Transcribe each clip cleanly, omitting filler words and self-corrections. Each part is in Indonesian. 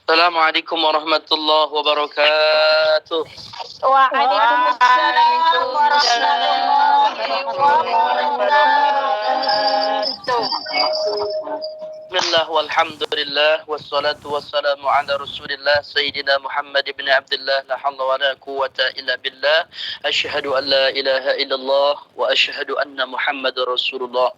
Assalamualaikum warahmatullahi wabarakatuh. Waalaikumsalam warahmatullahi wabarakatuh. Bismillah walhamdulillah wassalatu wassalamu ala Rasulillah Sayyidina Muhammad ibn Abdullah la hawla wa la quwwata illa billah. Asyhadu an la ilaha illallah wa asyhadu anna Muhammadar Rasulullah.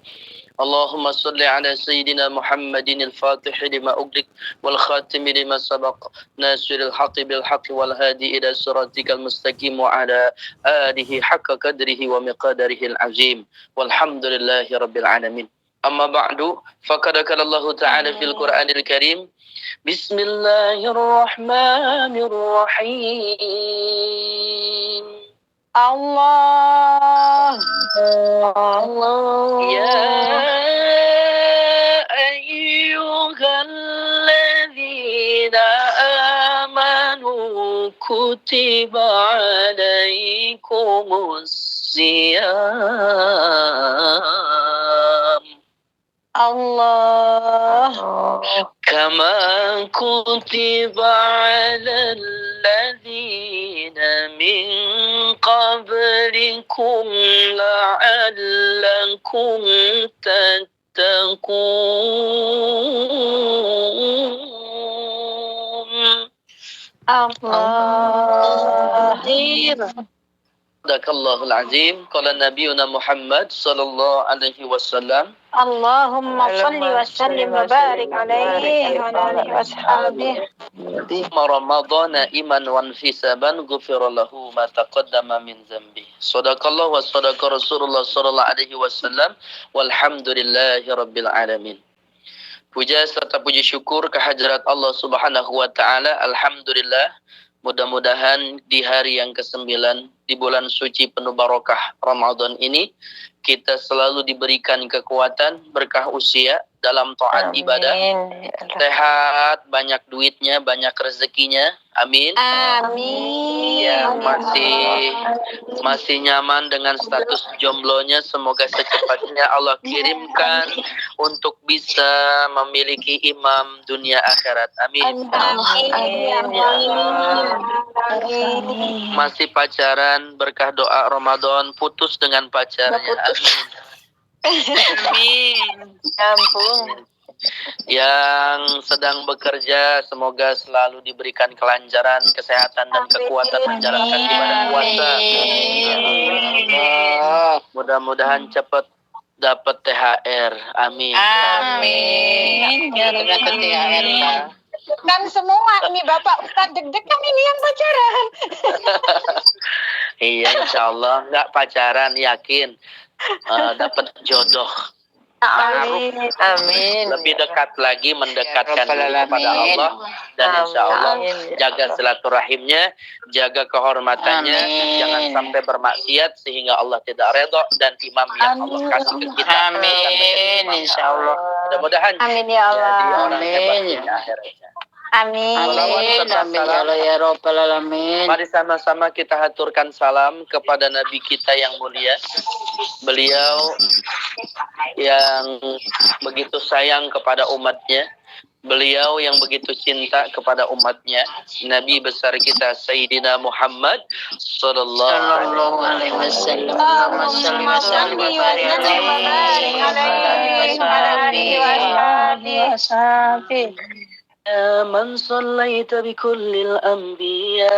Allahumma salli ala Sayyidina Muhammadin al-Fatih lima ughliq wal khatim lima sabaq nasiril haqqi bil haqqi wal hadi ila siratikal mustaqim wa ala alihi haqqa qadrihi wa miqdarihi al-azim. Walhamdulillahi rabbil alamin. Amma ba'du, faqad qala Allah Ta'ala fil Qur'anil Karim, Bismillahirrahmanirrahim. Allah Ya ayyuhalladzina amanu kutiba alaikumus siyam. Allah Kama kutiba ala alladhina min qablikum la'allakum tattaqun. Allah Sadaqallahul azim. Qala nabiyuna Muhammad sallallahu alaihi wasallam, Allahumma salli wa sallim wa barik alaihi wa ala alihi wa ashabihi. Ramadana iman wa infisaban ghufira lahu ma taqaddama min dzambi. Shadaqallah wa sadaqa Rasulullah sallallahu alaihi wasallam. Walhamdulillahi rabbil alamin. Puja serta puji syukur kehadirat Allah Subhanahu wa taala. Alhamdulillah. Mudah-mudahan di hari yang ke-9 di bulan suci penuh barokah Ramadan ini kita selalu diberikan kekuatan, berkah usia dalam taat ibadah, sehat, banyak duitnya, banyak rezekinya. Amin. Amin. Ya, masih nyaman dengan status jomblonya, semoga secepatnya Allah kirimkan untuk bisa memiliki imam dunia akhirat. Amin. Masih pacaran, berkah doa Ramadan, putus dengan pacarnya. Amin. Amin. Ampun. Yang sedang bekerja, semoga selalu diberikan kelancaran, kesehatan, dan kekuatan menjalankan ibadah puasa. Mudah-mudahan cepat dapat THR. Amin. Amin. Ya, dapat THR, Pak. Kan semua ini Bapak Ustaz deg-degan ini yang pacaran. Iya, insya Allah nggak pacaran, yakin dapat jodoh. Amin. Amin. Lebih dekat lagi, mendekatkan diri kepada Allah, dan insya Allah jaga silaturahimnya, jaga kehormatannya, jangan sampai bermaksiat sehingga Allah tidak redha, dan imam yang Allah kasih ke kita. Amin. Insya Allah. Mudah-mudahan Amin ya Allah. jadi orang hebat di akhiratnya. Amin. Ya Rabbal Alamin. Mari sama-sama kita haturkan salam kepada Nabi kita yang mulia. Beliau yang begitu sayang kepada umatnya. Beliau yang begitu cinta kepada umatnya. Nabi besar kita Sayyidina Muhammad sallallahu alaihi wasallam. Allahumma salli wa sallim wa barik alaihi wa ala alihi wa sahbihi. يا من صليت بكل الأنبياء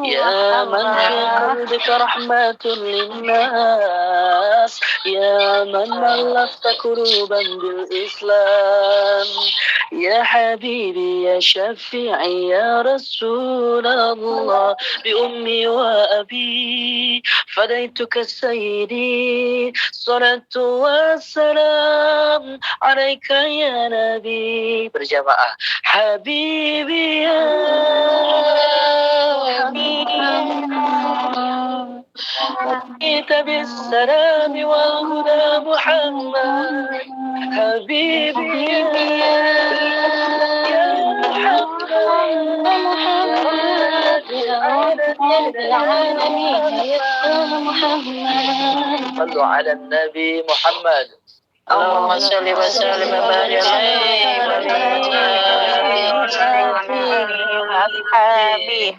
يا من في قلبك رحمة للناس يا من ألفت قلوبا بالإسلام يا حبيبي يا شفيعي يا رسول الله بأمي وأبي فديتك سيدي صلاة والسلام عليك يا نبي berjamaah Habibi ya kita bisalami wal huda Muhammad Habibi ya Muhammad Sallu ala Nabi Muhammad Allahumma sholli wa sallim wa barik alaihi wa ashabi.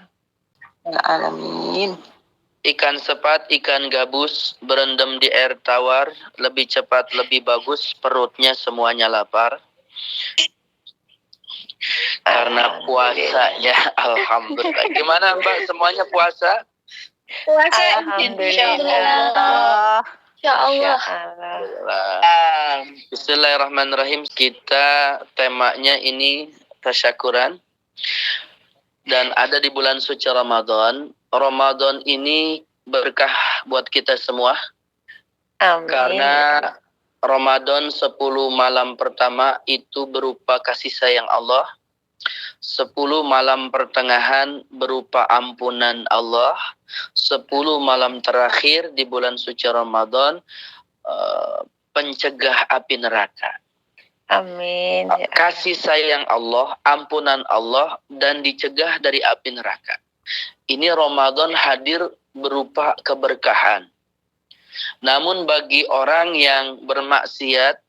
Alamin. Ikan sepat, ikan gabus, berendam di air tawar, lebih cepat, lebih bagus, perutnya semuanya lapar. Karena puasanya, alhamdulillah. Gimana Mbak, semuanya puasa? Puasa alhamdulillah. Ya Allah. Bismillahirrahmanirrahim. Kita temanya ini tasyakuran. Dan ada di bulan suci Ramadan. Ramadan ini berkah buat kita semua. Amin. Karena Ramadan 10 malam pertama itu berupa kasih sayang Allah. 10 malam pertengahan berupa ampunan Allah. 10 malam terakhir di bulan suci Ramadan pencegah api neraka. Amin. Kasih sayang Allah, ampunan Allah, dan dicegah dari api neraka. Ini Ramadan hadir berupa keberkahan. Namun bagi orang yang bermaksiat,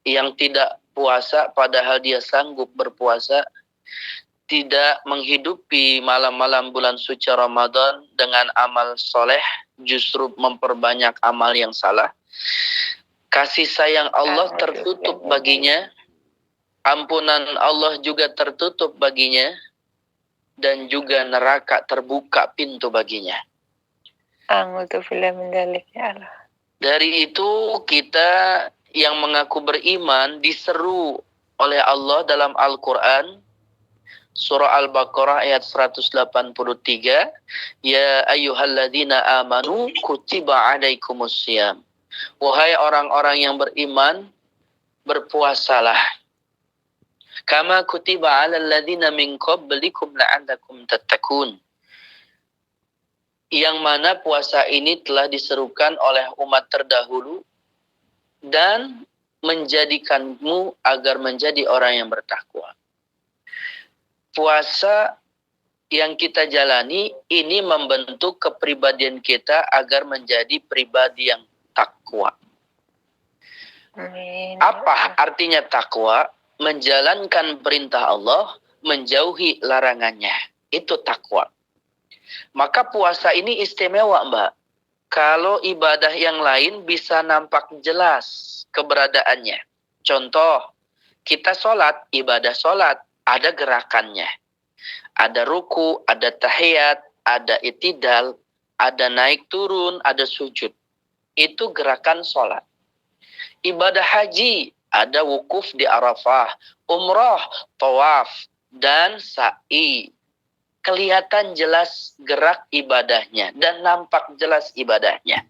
yang tidak puasa padahal dia sanggup berpuasa, tidak menghidupi malam-malam bulan suci Ramadan dengan amal soleh, justru memperbanyak amal yang salah. Kasih sayang Allah tertutup baginya, ampunan Allah juga tertutup baginya, dan juga neraka terbuka pintu baginya. A'udzubillahi min dzalik ya Allah. Dari itu kita yang mengaku beriman diseru oleh Allah dalam Al-Quran, surah Al-Baqarah ayat 183, ya ayyuhalladzina amanu kutiba alaikumussyam. Wahai orang-orang yang beriman, berpuasalah. Kama kutiba 'alal ladzina min qablikum la'allakum tattaqun. Yang mana puasa ini telah diserukan oleh umat terdahulu dan menjadikanmu agar menjadi orang yang bertakwa. Puasa yang kita jalani ini membentuk kepribadian kita agar menjadi pribadi yang takwa. Amin. Apa artinya takwa? Menjalankan perintah Allah, menjauhi larangannya. Itu takwa. Maka puasa ini istimewa, Mbak. Kalau ibadah yang lain bisa nampak jelas keberadaannya. Contoh, kita sholat, ibadah sholat, ada gerakannya. Ada ruku, ada tahiyat, ada itidal, ada naik turun, ada sujud. Itu gerakan sholat. Ibadah haji, ada wukuf di Arafah, umrah, tawaf, dan sa'i. Kelihatan jelas gerak ibadahnya dan nampak jelas ibadahnya.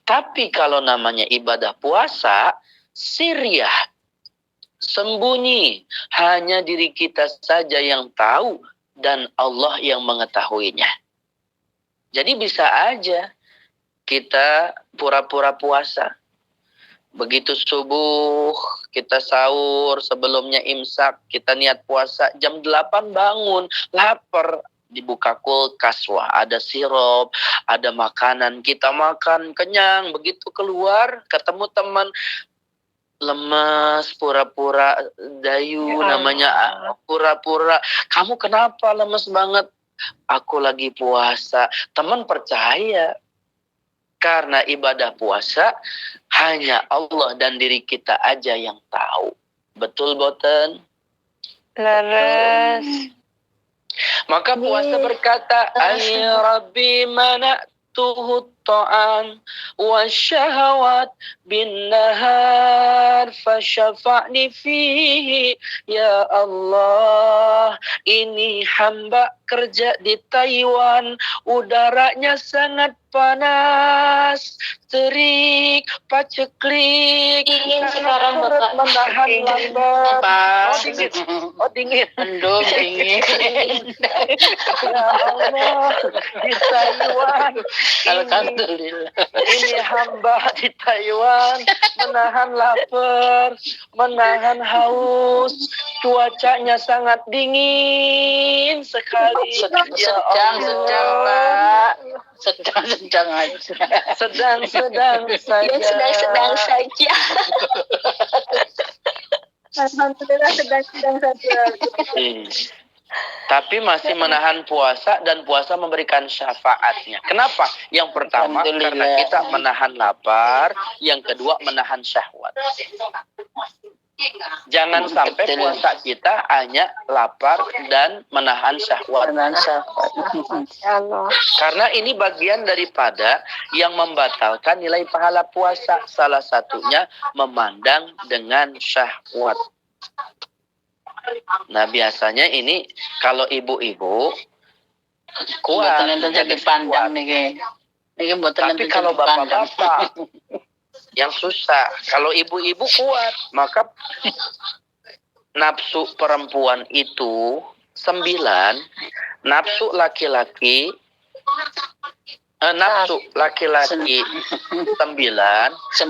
Tapi kalau namanya ibadah puasa, siriyah, sembunyi, hanya diri kita saja yang tahu dan Allah yang mengetahuinya. Jadi bisa aja kita pura-pura puasa. Begitu subuh, kita sahur, sebelumnya imsak, kita niat puasa, jam 8 bangun, lapar, dibuka kulkas, wah ada sirup, ada makanan, kita makan, kenyang, begitu keluar, ketemu teman, lemas, pura-pura dayu, namanya pura-pura, kamu kenapa lemes banget? Aku lagi puasa. Teman percaya. Karena ibadah puasa hanya Allah dan diri kita aja yang tahu. Betul, Boten? Laras. Maka puasa berkata, ay Rabbi mana'tuhu ta'am wa syahawat bin nahar fasyafa'ni fihi. Ya Allah, ini hamba kerja di Taiwan, udaranya sangat panas, terik, paceklik, Dingin sekarang Bapak. menahan lapar. Oh dingin. Mendung dingin. Ya Allah, di Taiwan. Alhamdulillah. Ini hamba di Taiwan menahan lapar, menahan haus, Cuacanya sangat dingin sekali. Sedang, Ya Pak. Allah. Sedang aja. Sedang saja. Ya, sedang saja. Alhamdulillah sedang saja. Tapi masih menahan puasa dan puasa memberikan syafaatnya. Kenapa? Yang pertama karena kita menahan lapar, yang kedua menahan syahwat. Jangan sampai puasa kita hanya lapar dan menahan syahwat. Karena ini bagian daripada yang membatalkan nilai pahala puasa. Salah satunya memandang dengan syahwat. Nah biasanya ini kalau ibu-ibu kuat jadi pandang nih. Tapi kalau bapak-bapak yang susah. Kalau ibu-ibu kuat, maka nafsu perempuan itu 9, nafsu laki-laki 9,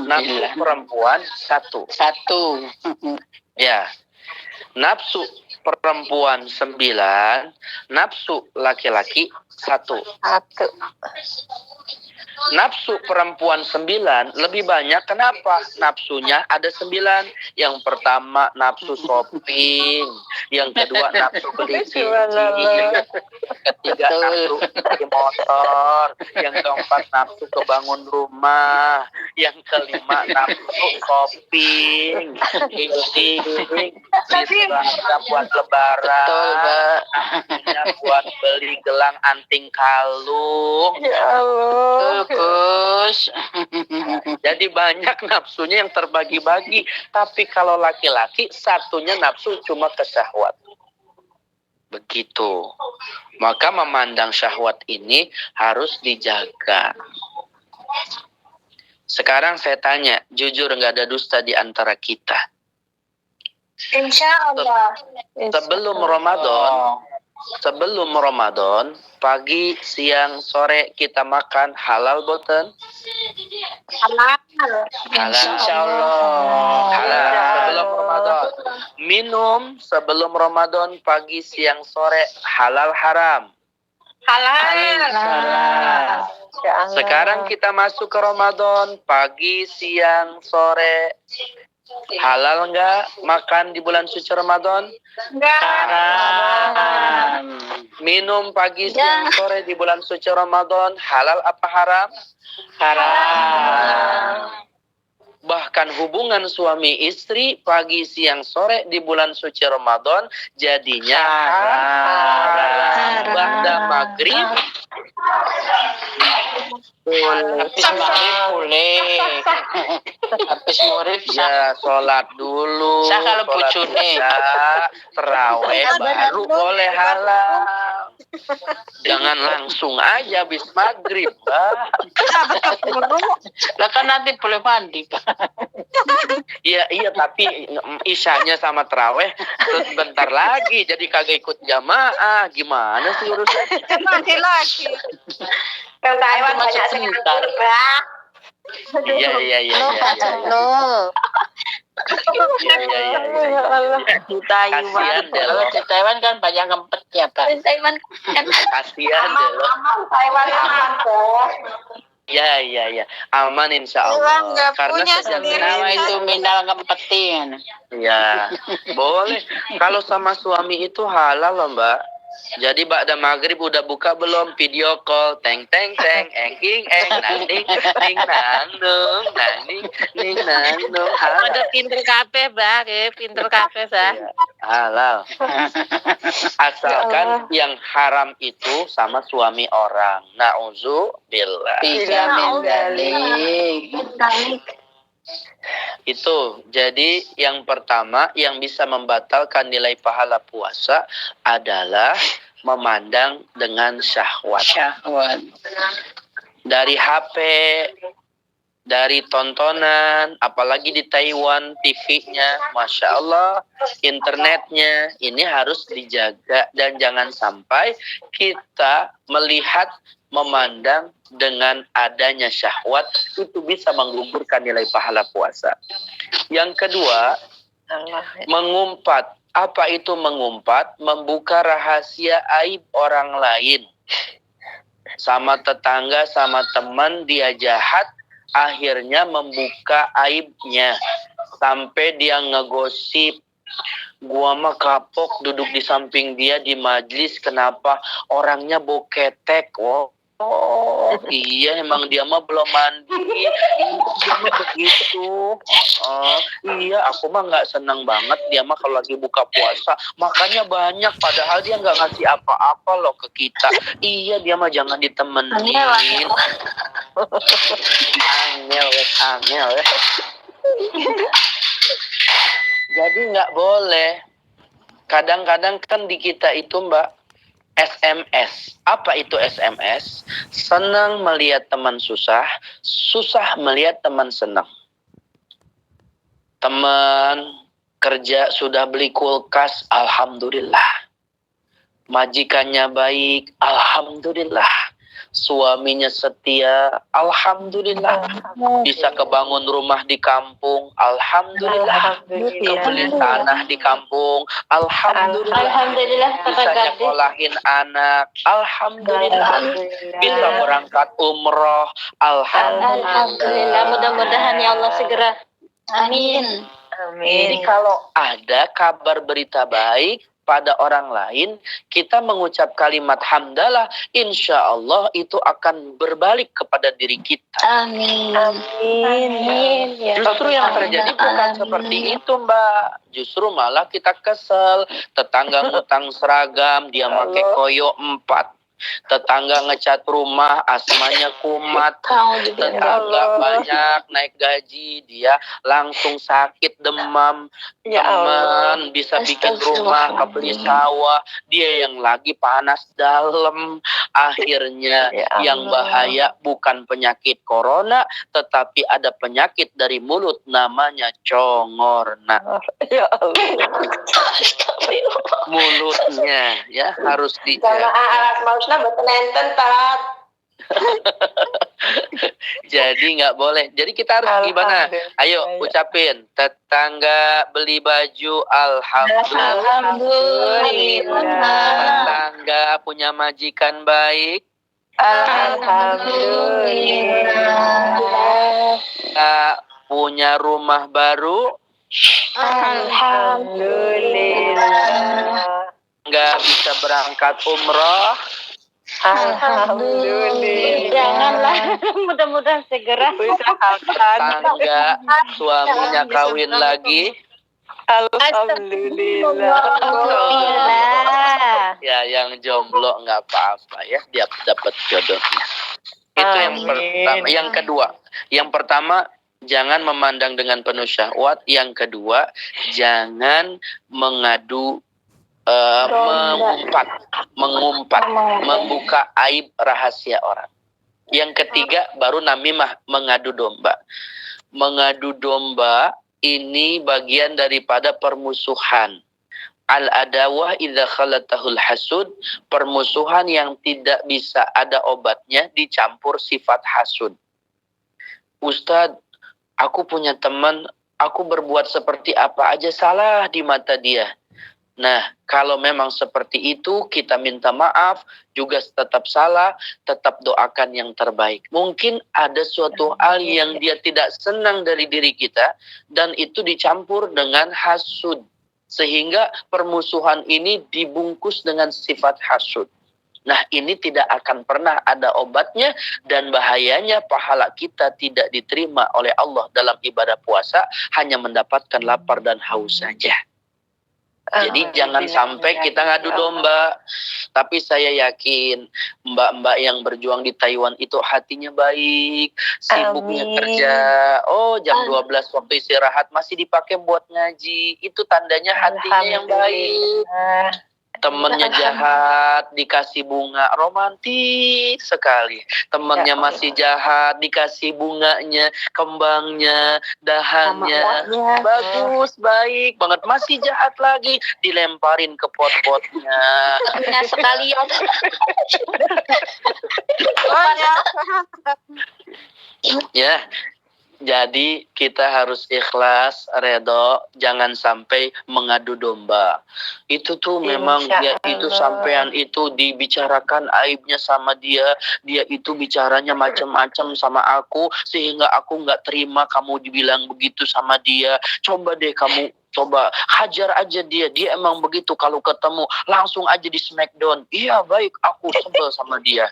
nafsu perempuan 1. Ya. Nafsu perempuan 9, nafsu laki-laki 1. Nafsu perempuan 9 lebih banyak. Kenapa? Nafsunya ada 9. Yang pertama nafsu shopping, yang kedua nafsu beli cincin, ketiga nafsu beli motor, yang keempat nafsu kebangun rumah, yang kelima nafsu shopping, seragam buat lebaran, buat beli gelang anting kalung. Ya Allah. Gus. Jadi banyak nafsunya yang terbagi-bagi. Tapi kalau laki-laki satunya nafsu cuma ke syahwat. Begitu. Maka memandang syahwat ini harus dijaga. Sekarang saya tanya, jujur nggak ada dusta di antara kita. Insya Allah. Sebelum Ramadan, pagi, siang, sore kita makan halal boten? Halal. Insyaallah. Halal sebelum Ramadan. Minum sebelum Ramadan pagi, siang, sore halal haram? Halal. Sekarang kita masuk ke Ramadan, pagi, siang, sore halal enggak makan di bulan suci Ramadan? Enggak. Haram. Minum pagi, siang, sore di bulan suci Ramadan halal apa haram? Haram. Bahkan hubungan suami istri pagi, siang, sore di bulan suci Ramadan jadinya haram. Ba'da maghrib Habis maghrib boleh. Habis maghrib ya sholat dulu. Sah kalau sholat bojone. isya, terawih baru boleh halal. Jangan langsung aja habis maghrib, Mbak. Lah kan nanti boleh mandi, Pak. Iya tapi isyanya sama terawih terus bentar lagi jadi kagak ikut jamaah. Gimana sih urusannya? Lagi. Kalau Taiwan banyak sebentar. Iya. Di Taiwan. Di Taiwan kan banyak ngempetnya, Pak. Di Taiwan kan Kasihan deh lo. Taiwan aman kok. Iya. Aman insya Allah. Karena sejak Nawa itu minal ngempetin. ya boleh. Kalau sama suami itu halal loh, Mbak. Jadi ba'da maghrib udah buka belum? Video call, teng eng naning nandung halal. Ada pinter kafe, Mbak. Pinter kafe, Mbak. Ya, halal. Asalkan yang haram itu sama suami orang. Na'udzubillah. Itu jadi yang pertama yang bisa membatalkan nilai pahala puasa adalah memandang dengan syahwat. Dari HP, dari tontonan, apalagi di Taiwan TV-nya, Masya Allah, internetnya, ini harus dijaga dan jangan sampai kita melihat, memandang dengan adanya syahwat, itu bisa menggugurkan nilai pahala puasa. Yang kedua, mengumpat Apa itu mengumpat? Membuka rahasia aib orang lain. Sama tetangga, sama teman dia jahat, akhirnya membuka aibnya. Sampai dia ngegosip, gua mah kapok duduk di samping dia di majlis, kenapa orangnya bau ketek. Oh, iya emang dia mah belum mandi. Dia mah begitu. Iya, aku mah nggak senang banget dia mah kalau lagi buka puasa. Makanya banyak, padahal dia nggak ngasih apa-apa loh ke kita. Iya, dia mah jangan ditemenin. Angel ya. Jadi nggak boleh. Kadang-kadang kan di kita itu Mbak, SMS. Apa itu SMS? Senang melihat teman susah, susah melihat teman senang. Teman kerja sudah beli kulkas, alhamdulillah. Majikannya baik, alhamdulillah. Suaminya setia, alhamdulillah. Bisa kebangun rumah di kampung, alhamdulillah. Kebeli tanah di kampung, alhamdulillah. Bisa nyekolahin anak, alhamdulillah. Bisa berangkat umroh, alhamdulillah. Mudah-mudahan ya Allah segera. Amin. Jadi kalau ada kabar berita baik pada orang lain, kita mengucap kalimat hamdalah, insya Allah itu akan berbalik kepada diri kita. Amin. Amin. Justru yang terjadi bukan seperti itu Mbak. Justru malah kita kesel. Tetangga ngutang seragam, dia pakai koyo 4. Tetangga ngecat rumah, asmanya kumat. Tetangga banyak naik gaji, dia langsung sakit demam. Teman bisa bikin rumah, kebeli sawah, dia yang lagi panas dalam. Akhirnya yang bahaya bukan penyakit corona, tetapi ada penyakit dari mulut namanya congorna. Ya Allah. Mulutnya ya harus dijaga. Alat mausna betul nenten tat. Jadi nggak boleh. Jadi kita harus gimana? Ayo ucapin. Tetangga beli baju, alhamdulillah. Tetangga punya majikan baik, alhamdulillah. Punya rumah baru, alhamdulillah. nggak bisa berangkat umroh, alhamdulillah. Janganlah, mudah-mudahan segera. tetangga suaminya kawin lagi, alhamdulillah. ya yang jomblo nggak apa-apa ya, dia dapat jodohnya. Itu yang pertama. Yang kedua, yang pertama jangan memandang dengan penuh syahwat. Yang kedua, jangan mengadu, mengumpat, membuka aib rahasia orang. Yang ketiga baru namimah, mengadu domba. Mengadu domba ini bagian daripada permusuhan. Al-adawah idza khalatahul hasud, permusuhan yang tidak bisa ada obatnya dicampur sifat hasud. Ustadz, aku punya teman, aku berbuat seperti apa aja salah di mata dia. Nah, kalau memang seperti itu, kita minta maaf, juga tetap salah, tetap doakan yang terbaik. Mungkin ada suatu hal yang dia tidak senang dari diri kita, dan itu dicampur dengan hasud. Sehingga permusuhan ini dibungkus dengan sifat hasud. Nah, ini tidak akan pernah ada obatnya, dan bahayanya pahala kita tidak diterima oleh Allah dalam ibadah puasa, hanya mendapatkan lapar dan haus saja. Jadi jangan sampai kita ngadu domba. Tapi saya yakin mbak-mbak yang berjuang di Taiwan itu hatinya baik, sibuknya kerja. Oh, jam 12 waktu istirahat masih dipakai buat ngaji. Itu tandanya hatinya yang baik. Temennya jahat, dikasih bunga, romantis sekali. Temennya masih jahat, dikasih bunganya, kembangnya, dahannya, bagus, baik banget. Masih jahat lagi, dilemparin ke pot-potnya. Nah, sekalian. Ya, Jadi kita harus ikhlas, redho, jangan sampai mengadu domba. Itu tuh memang dia itu sampean itu dibicarakan aibnya sama dia itu bicaranya macam-macam sama aku sehingga aku nggak terima kamu dibilang begitu sama dia. Coba deh kamu coba hajar aja dia emang begitu, kalau ketemu langsung aja di smackdown. Iya baik, aku sebel sama dia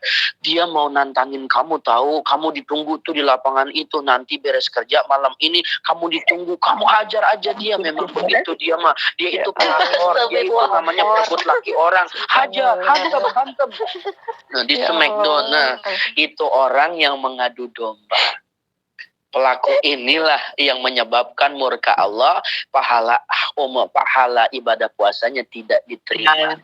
mau nantangin kamu, tahu kamu ditunggu tuh di lapangan itu, nanti beres kerja malam ini kamu ditunggu, kamu hajar aja dia, memang begitu dia itu pelakor, dia itu namanya perebut laki orang, hajar hantam. Nah, di smackdown. Nah, itu orang yang mengadu domba. Pelaku inilah yang menyebabkan murka Allah, pahala ibadah puasanya tidak diterima.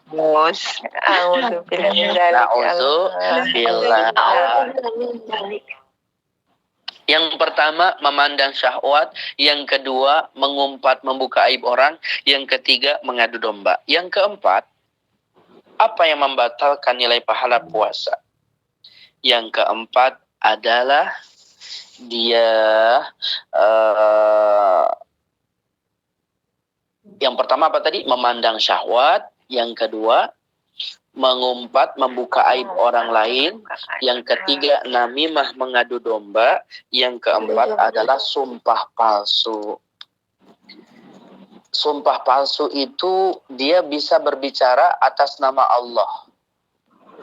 Yang pertama memandang syahwat, yang kedua mengumpat membuka aib orang, yang ketiga mengadu domba. Yang keempat, apa yang membatalkan nilai pahala puasa? Yang keempat adalah dia yang pertama apa tadi? Memandang syahwat. Yang kedua mengumpat membuka aib orang lain. Yang ketiga namimah mengadu domba. Yang keempat adalah sumpah palsu. Sumpah palsu itu dia bisa berbicara atas nama Allah.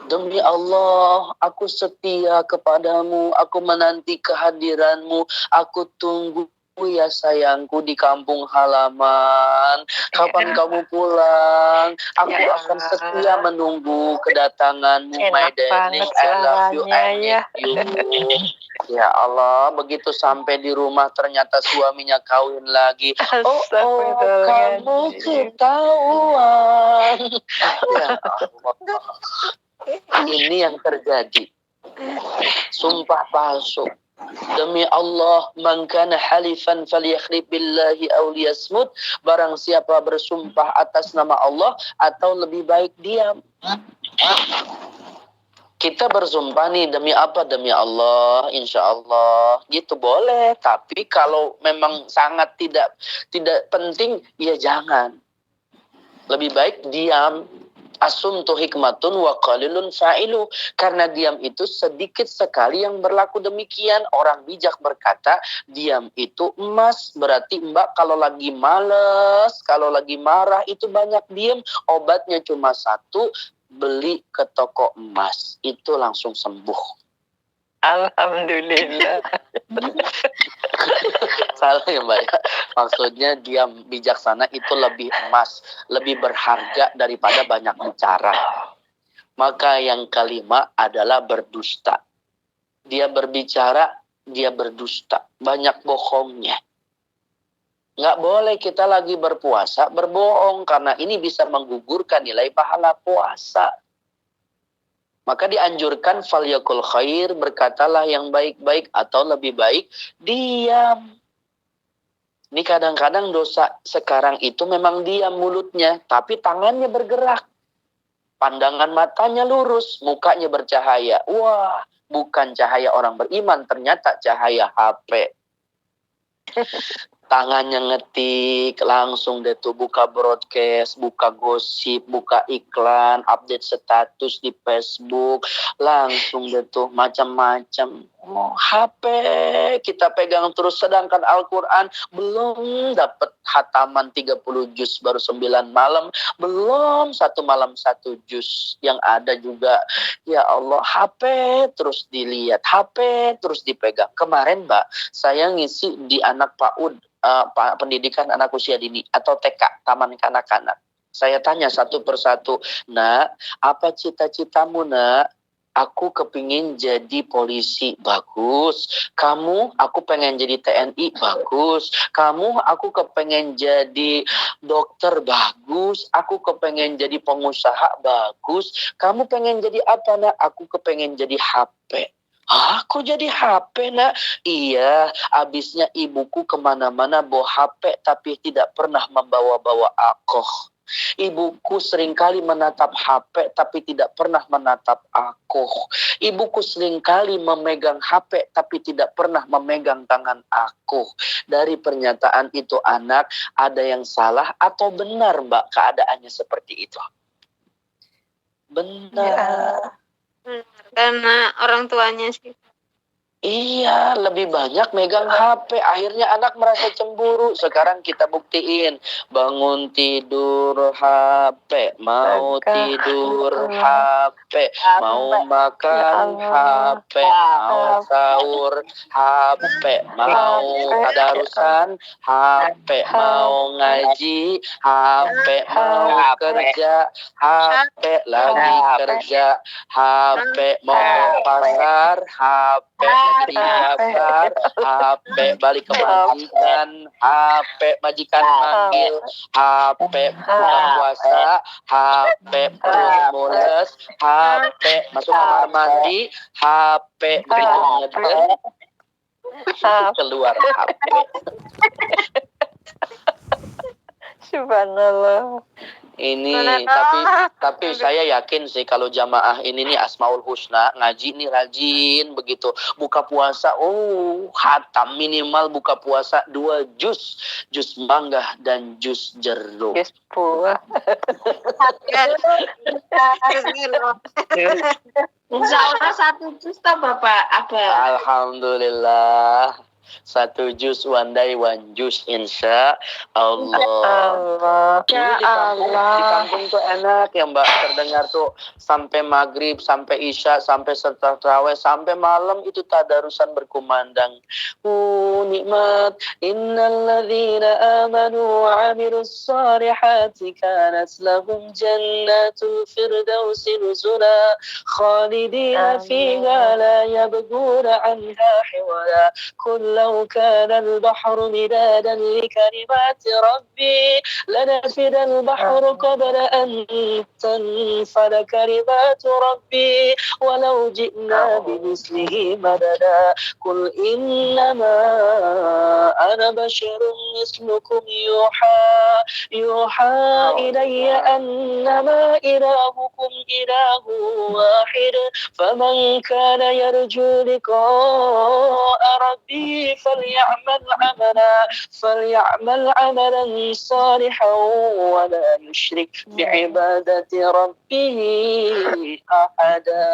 Demi Allah, aku setia kepadamu, aku menanti kehadiranmu, aku tunggu ya sayangku di kampung halaman. Kapan kamu pulang? Aku akan setia menunggu kedatanganmu, my darling. I love you, I need you. Ya Allah, begitu sampai di rumah ternyata suaminya kawin lagi. Oh, kamu ketahuan. Ya Allah. Ini yang terjadi. Sumpah palsu. Demi Allah, man kana halifan falyakhlif billahi aw liyasmut. Barang siapa bersumpah atas nama Allah atau lebih baik diam. Kita bersumpah nih demi apa? Demi Allah, insya Allah. Gitu boleh. Tapi kalau memang sangat tidak penting, ya jangan. Lebih baik diam. Asumtu hikmatun wa qalilun fa'ilu. Karena diam itu sedikit sekali yang berlaku demikian. Orang bijak berkata, diam itu emas. Berarti mbak kalau lagi males, kalau lagi marah itu banyak diam. Obatnya cuma satu, beli ke toko emas. Itu langsung sembuh. Alhamdulillah. Salah ya mbak. Maksudnya diam bijaksana itu lebih emas, lebih berharga daripada banyak bicara. Maka yang kelima adalah berdusta. Dia berbicara, dia berdusta. Banyak bohongnya. Nggak boleh kita lagi berpuasa berbohong, karena ini bisa menggugurkan nilai pahala puasa. Maka dianjurkan falyakul khair, berkatalah yang baik-baik, atau lebih baik diam. Ini kadang-kadang dosa sekarang itu memang diam mulutnya, tapi tangannya bergerak. Pandangan matanya lurus, mukanya bercahaya. Wah, bukan cahaya orang beriman, ternyata cahaya HP. Tangannya ngetik, langsung deh tuh buka broadcast, buka gosip, buka iklan, update status di Facebook, langsung deh tuh macam-macam. Oh, HP kita pegang terus, sedangkan Al-Quran belum dapat khataman 30 juz, baru 9 malam, belum 1 malam 1 juz. Yang ada juga, ya Allah, HP terus dilihat, HP terus dipegang. Kemarin Mbak, saya ngisi di anak PAUD, pendidikan anak usia dini atau TK, taman kanak-kanak. Saya tanya satu persatu, nak, apa cita-citamu nak? Aku kepingin jadi polisi, bagus. Kamu, aku pengen jadi TNI, bagus. Kamu, aku kepengen jadi dokter, bagus. Aku kepengen jadi pengusaha, bagus. Kamu pengen jadi apa nak? Aku kepengen jadi HP. Kok jadi HP nak? Iya, abisnya ibuku kemana-mana bawa HP tapi tidak pernah membawa-bawa alkohol. Ibuku seringkali menatap HP tapi tidak pernah menatap aku. Ibuku seringkali memegang HP tapi tidak pernah memegang tangan aku. Dari pernyataan itu anak, ada yang salah atau benar Mbak keadaannya seperti itu? Benar. Karena orang tuanya sih. Iya, lebih banyak megang HP. Akhirnya anak merasa cemburu. Sekarang kita buktiin. Bangun tidur HP. Mau tidur HP. Mau makan HP. Mau sahur HP. Mau tadarusan HP. Mau ngaji HP. Mau kerja HP. Lagi kerja HP. Mau ke pasar HP. Di kabar HP, balik ke majikan HP, majikan manggil HP, buka puasa HP, mules HP, masuk kamar mandi HP, begitu ngeden keluar HP. Subhanallah. Ini tapi saya yakin sih kalau jamaah ini nih Asmaul Husna ngaji nih rajin begitu. Buka puasa khatam minimal buka puasa 2 juz mangga dan juz jeruk. Jus buah. Insya Allah 1 juz toh Bapak Abah. Alhamdulillah. 1 juz one day 1 juz insya Allah. Ya Dulu di kampung tuh enak ya Mbak, terdengar tuh sampai maghrib, sampai isya, sampai setelah tarawih, sampai malam itu tadarusan berkumandang. Nikmat. Innal ladzina amanu wa 'amilus shalihati kanat lahum jannatul firdausi nuzula khalidina fiha la yabghuna 'anha hiwala. لو كان البحر مدادا لكلمات ربي لنفد البحر قبل أن تنفد كلمات ربي ولو جئنا بمثله مددا قل إنما أنا بشر مثلكم يوحى إلي أنما إلهكم إله واحد فمن كان يرجو لقاء ربي فليعمل عملا صالحا ولا يشرك بعبادة ربه أحدا.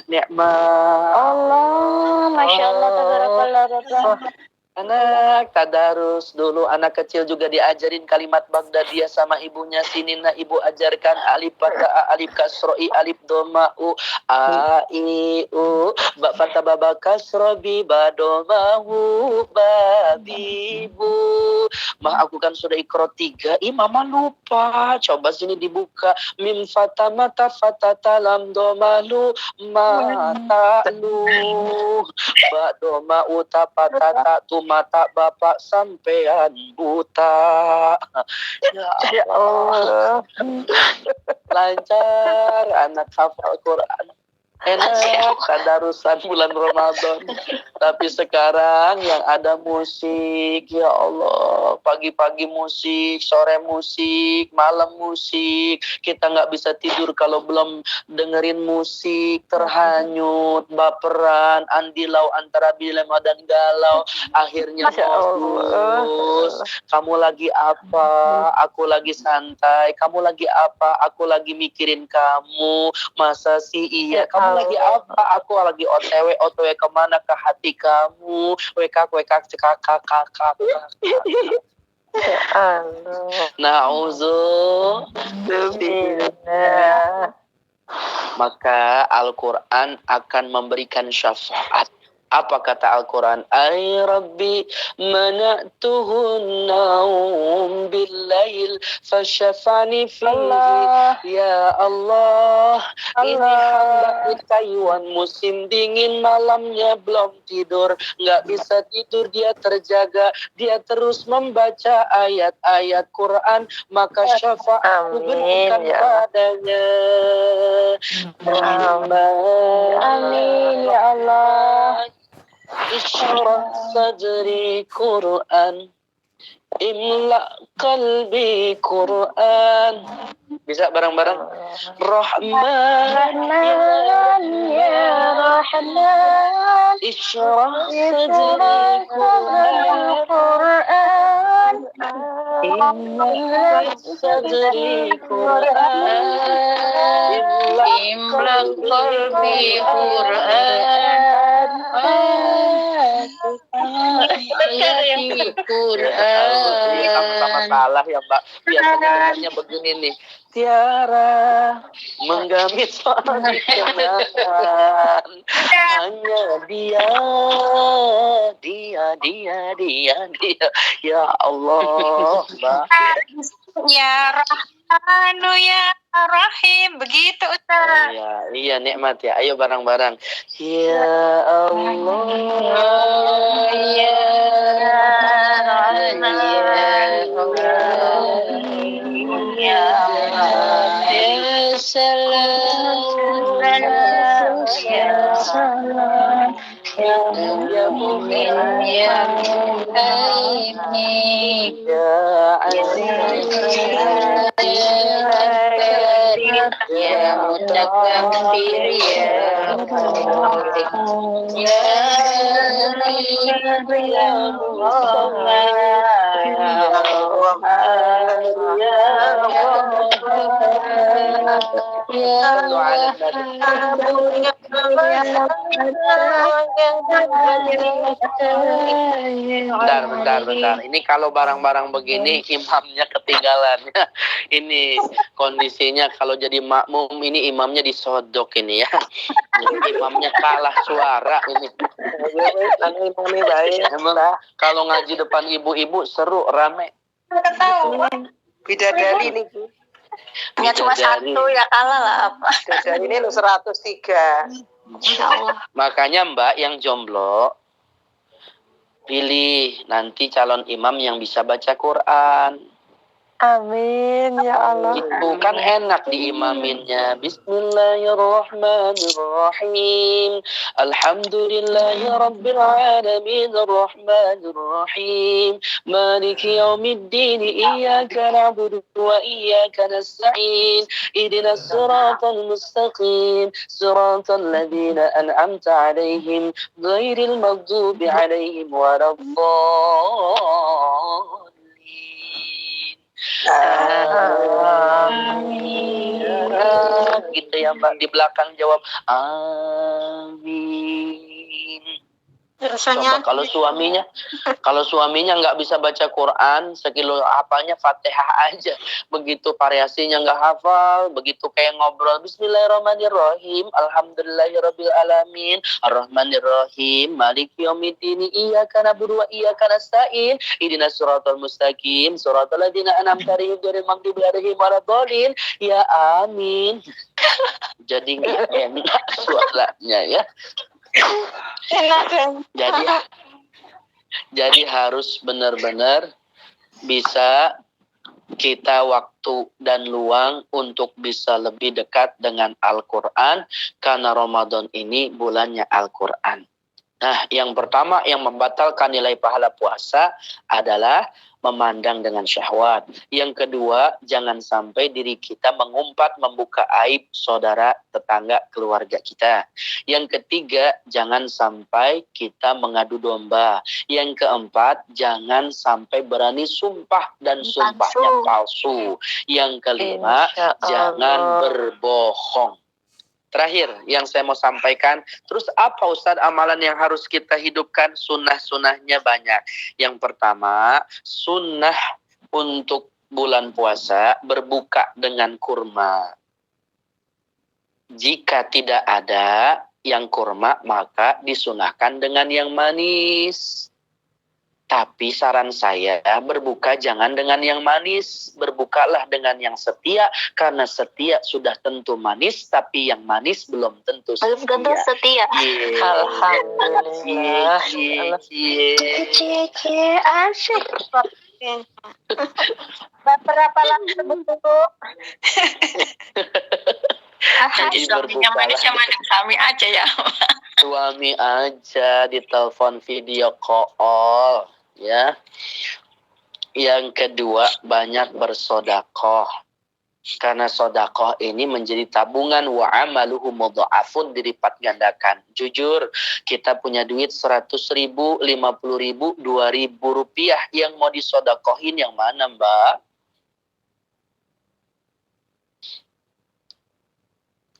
Nikmat Allah, Masya Allah, tabarakallah. Anak tadarus dulu, anak kecil juga diajarin kalimat Baghdadiyah sama ibunya. Sinina ibu ajarkan alif fathah, alif kasroi, alif doma u, a i u, ba fathah baba kasrobi, ba doma hu, ba bi bu. Mah aku kan sudah ikro 3, mama lupa. Coba sini dibuka. Mim fatah mata fatah talam doma lu mata lu, ba doma uta patata tu mata bapak sampean buta. Ya Allah. Lancar anak hafal Quran. Enak tadarusan bulan Ramadan. Tapi sekarang yang ada musik, ya Allah, pagi-pagi musik, sore musik, malam musik. Kita nggak bisa tidur kalau belum dengerin musik, terhanyut, baperan, andilau antara dilema dan galau. Akhirnya modus. Kamu lagi apa? Aku lagi santai. Kamu lagi apa? Aku lagi mikirin kamu. Masa sih iya? Kamu lagi apa? Aku lagi OTW kemana? Ke hati kamu. WK kakak. Na'udzubillah. Maka Al-Quran akan memberikan syafaat. Apa kata Al-Quran? Ay Rabbi mana'tuhun naum bil-lail fasyafani fihi. Ya Allah, ini hamba di Taiwan musim dingin, malamnya belum tidur, nggak bisa tidur, dia terjaga, dia terus membaca ayat-ayat Quran, maka syafaat berikan padanya. Amin ya Allah. Isyrah sadri Quran Imla qalbi Quran. Bisa bareng-bareng. Rahman ya Rahman Isyrah sadri Quran Imla sadri Quran Imla qalbi Quran ayati Quran. Sama-sama salah ya Mbak. Biasanya dengarnya begini nih. Tiara menggamit suami kenangan. Hanya dia. Ya Allah, Mbak. Ya Rahmanu ya Rahim. Begitu Ustaz. Iya nikmat ya. Ayo bareng-bareng. Ya Allah, Ya Bentar. Ini kalau barang-barang begini imamnya ketinggalan. Ini kondisinya kalau jadi makmum ini imamnya disodok ini ya. Imamnya kalah suara ini. Emang kalau ngaji depan ibu-ibu seru rame. Bidadari nih. Hanya cuma satu ya kalah lah apa. Bidadari ini lu 103. Insyaallah. Makanya Mbak yang jomblo pilih nanti calon imam yang bisa baca Quran. Amin ya Allah. Itu kan enak diimaminnya. Bismillahirrahmanirrahim. Alhamdulillahirabbil alamin arrahmanirrahim. Maliki yaumiddin. Iyyaka na'budu wa iyyaka nasta'in. Ihdinas siratal mustaqim. Siratal ladzina an'amta 'alaihim ghairil maghdubi 'alaihim waladdallin. Amin. Gitu ya Mbak, di belakang jawab amin. Rasanya Coba kalau suaminya nggak bisa baca Quran, sekilo hafalnya Fatihah aja. Begitu variasinya nggak hafal, begitu kayak ngobrol Bismillahirrahmanirrahim, Alhamdulillahirabbil alamin, Arrahmanirrahim, Maliki yaumiddin, Iyyaka na'budu wa iyyaka nasta'in, Ihdinas siratal mustaqim, siratal ladzina an'amta 'alaihim ghairil maghdubi alaihim waladdallin. Ya amin. Jadi nggak enak suaranya ya. Jadi harus benar-benar bisa kita waktu dan luang untuk bisa lebih dekat dengan Al-Quran, karena Ramadan ini bulannya Al-Quran. Nah, yang pertama yang membatalkan nilai pahala puasa adalah memandang dengan syahwat. Yang kedua, jangan sampai diri kita mengumpat, membuka aib saudara, tetangga, keluarga kita. Yang ketiga, jangan sampai kita mengadu domba. Yang keempat, jangan sampai berani sumpah dan sumpahnya palsu. Yang kelima, jangan berbohong. Terakhir yang saya mau sampaikan, terus apa Ustadz amalan yang harus kita hidupkan? Sunnah-sunnahnya banyak. Yang pertama, sunnah untuk bulan puasa berbuka dengan kurma. Jika tidak ada yang kurma, maka disunahkan dengan yang manis. Tapi saran saya, berbuka jangan dengan yang manis. Berbukalah dengan yang setia. Karena setia sudah tentu manis. Tapi yang manis belum tentu setia. belum tentu setia. Alhamdulillah. Asyik. Berapa lama betul? Suaminya manis yang mana? Suami aja ya. Suami aja ditelepon video call ya. Yang kedua, banyak bersodakoh. Karena sodakoh ini menjadi tabungan wa amaluhu mudha'afun, dilipat gandakan. Jujur, kita punya duit 100.000, 50.000, 2.000 rupiah. Yang mau disodakohin yang mana, Mbak?